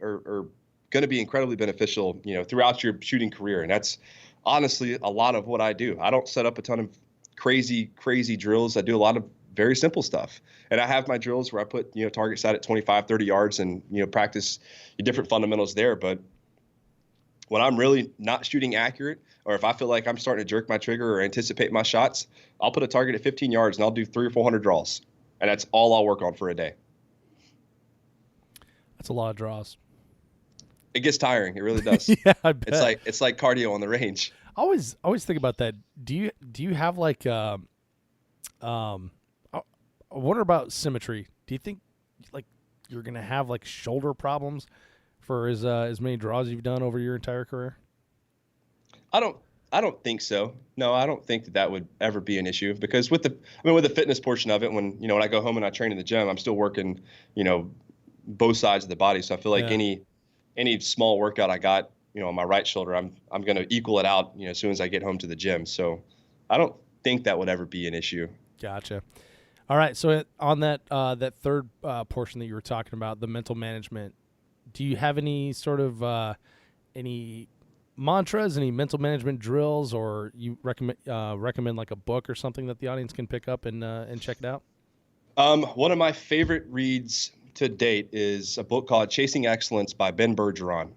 going to be incredibly beneficial, throughout your shooting career. And that's honestly a lot of what I do. I don't set up a ton of crazy drills. I do a lot of very simple stuff. And I have my drills where I put, target sight at 25, 30 yards and, practice different fundamentals there. But when I'm really not shooting accurate, or if I feel like I'm starting to jerk my trigger or anticipate my shots, I'll put a target at 15 yards and I'll do 300 or 400 draws. And that's all I'll work on for a day. That's a lot of draws. It gets tiring. It really does. Yeah, I bet. It's like cardio on the range. I always think about that. Do you have like I wonder about symmetry. Do you think like you're gonna have like shoulder problems for as many draws you've done over your entire career? I don't think so. No, I don't think that would ever be an issue, because with the fitness portion of it, when I go home and I train in the gym, I'm still working, both sides of the body. So I feel like any small workout I got, on my right shoulder, I'm going to equal it out, as soon as I get home to the gym. So I don't think that would ever be an issue. Gotcha. All right. So on that third portion that you were talking about, the mental management, do you have any sort of any mantras, any mental management drills, or you recommend like a book or something that the audience can pick up and check it out? One of my favorite reads to date is a book called Chasing Excellence by Ben Bergeron.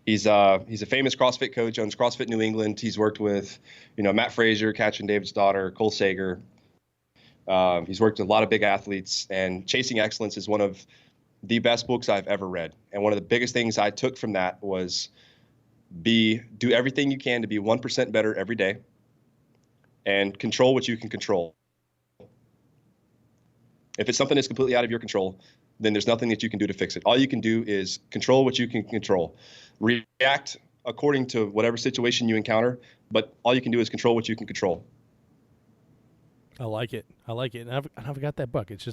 He's a famous CrossFit coach, owns CrossFit New England. He's worked with, Matt Frazier, Katrin David's daughter, Cole Sager. He's worked with a lot of big athletes, and Chasing Excellence is one of the best books I've ever read. And one of the biggest things I took from that was do everything you can to be 1% better every day and control what you can control. If it's something that's completely out of your control, then there's nothing that you can do to fix it. All you can do is control what you can control. React according to whatever situation you encounter, but all you can do is control what you can control. I like it. And I've got that book. It's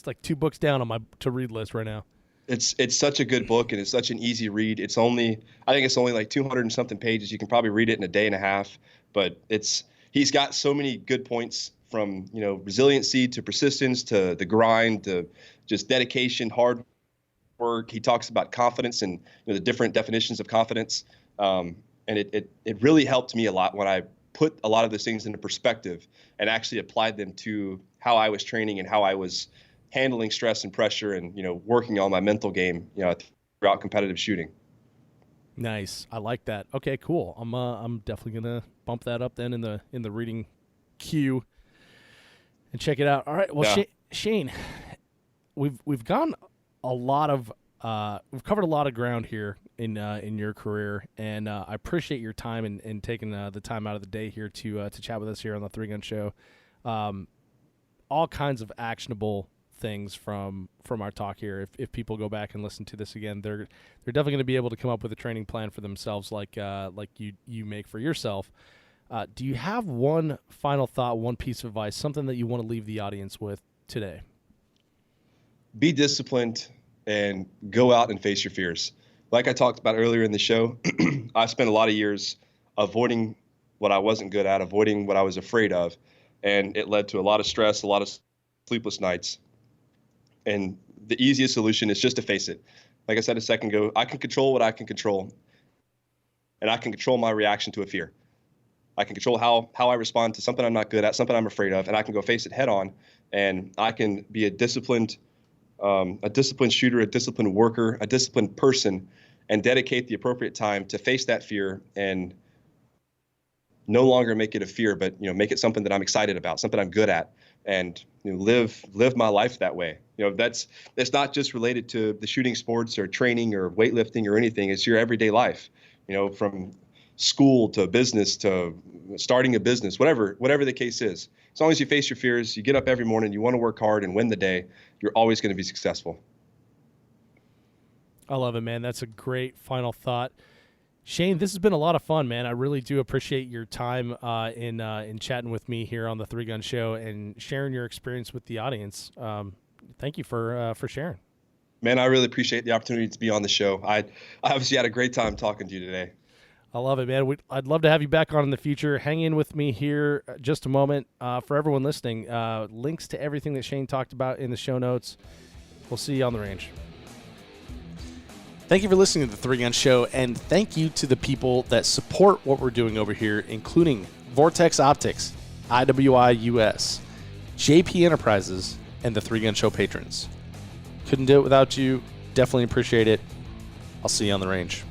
like 2 books down on my to-read list right now. It's such a good book, and it's such an easy read. I think it's only like 200 and something pages. You can probably read it in a day and a half, but he's got so many good points, from resiliency to persistence to the grind to just dedication, hard work. He talks about confidence and the different definitions of confidence, and it really helped me a lot when I put a lot of those things into perspective and actually applied them to how I was training and how I was handling stress and pressure and working on my mental game throughout competitive shooting. Nice. I like that. Okay, cool. I'm definitely gonna bump that up then in the reading queue and check it out. All right. Well, yeah. Shane, we've gone a lot of we've covered a lot of ground here in your career, and I appreciate your time and taking the time out of the day here to chat with us here on the 3 Gun Show. All kinds of actionable things from our talk here. If people go back and listen to this again, they're definitely going to be able to come up with a training plan for themselves, like you make for yourself. Do you have one final thought, one piece of advice, something that you want to leave the audience with today? Be disciplined and go out and face your fears. Like I talked about earlier in the show, I spent a lot of years avoiding what I wasn't good at, avoiding what I was afraid of, and it led to a lot of stress, a lot of sleepless nights. And the easiest solution is just to face it. Like I said a second ago, I can control what I can control, and I can control my reaction to a fear. I can control how I respond to something I'm not good at, something I'm afraid of, and I can go face it head on, and I can be a disciplined shooter, a disciplined worker, a disciplined person, and dedicate the appropriate time to face that fear and no longer make it a fear, but make it something that I'm excited about, something I'm good at, and live my life that way. That's not just related to the shooting sports or training or weightlifting or anything. It's your everyday life. From school to business to starting a business, whatever the case is. As long as you face your fears, you get up every morning, you want to work hard and win the day, you're always going to be successful. I love it, man. That's a great final thought. Shane, this has been a lot of fun, man. I really do appreciate your time in chatting with me here on the 3 Gun Show and sharing your experience with the audience. Thank you for sharing. Man, I really appreciate the opportunity to be on the show. I obviously had a great time talking to you today. I love it, man. I'd love to have you back on in the future. Hang in with me here just a moment. For everyone listening, links to everything that Shane talked about in the show notes. We'll see you on the range. Thank you for listening to the 3 Gun Show, and thank you to the people that support what we're doing over here, including Vortex Optics, IWI US, JP Enterprises, and the 3 Gun Show patrons. Couldn't do it without you. Definitely appreciate it. I'll see you on the range.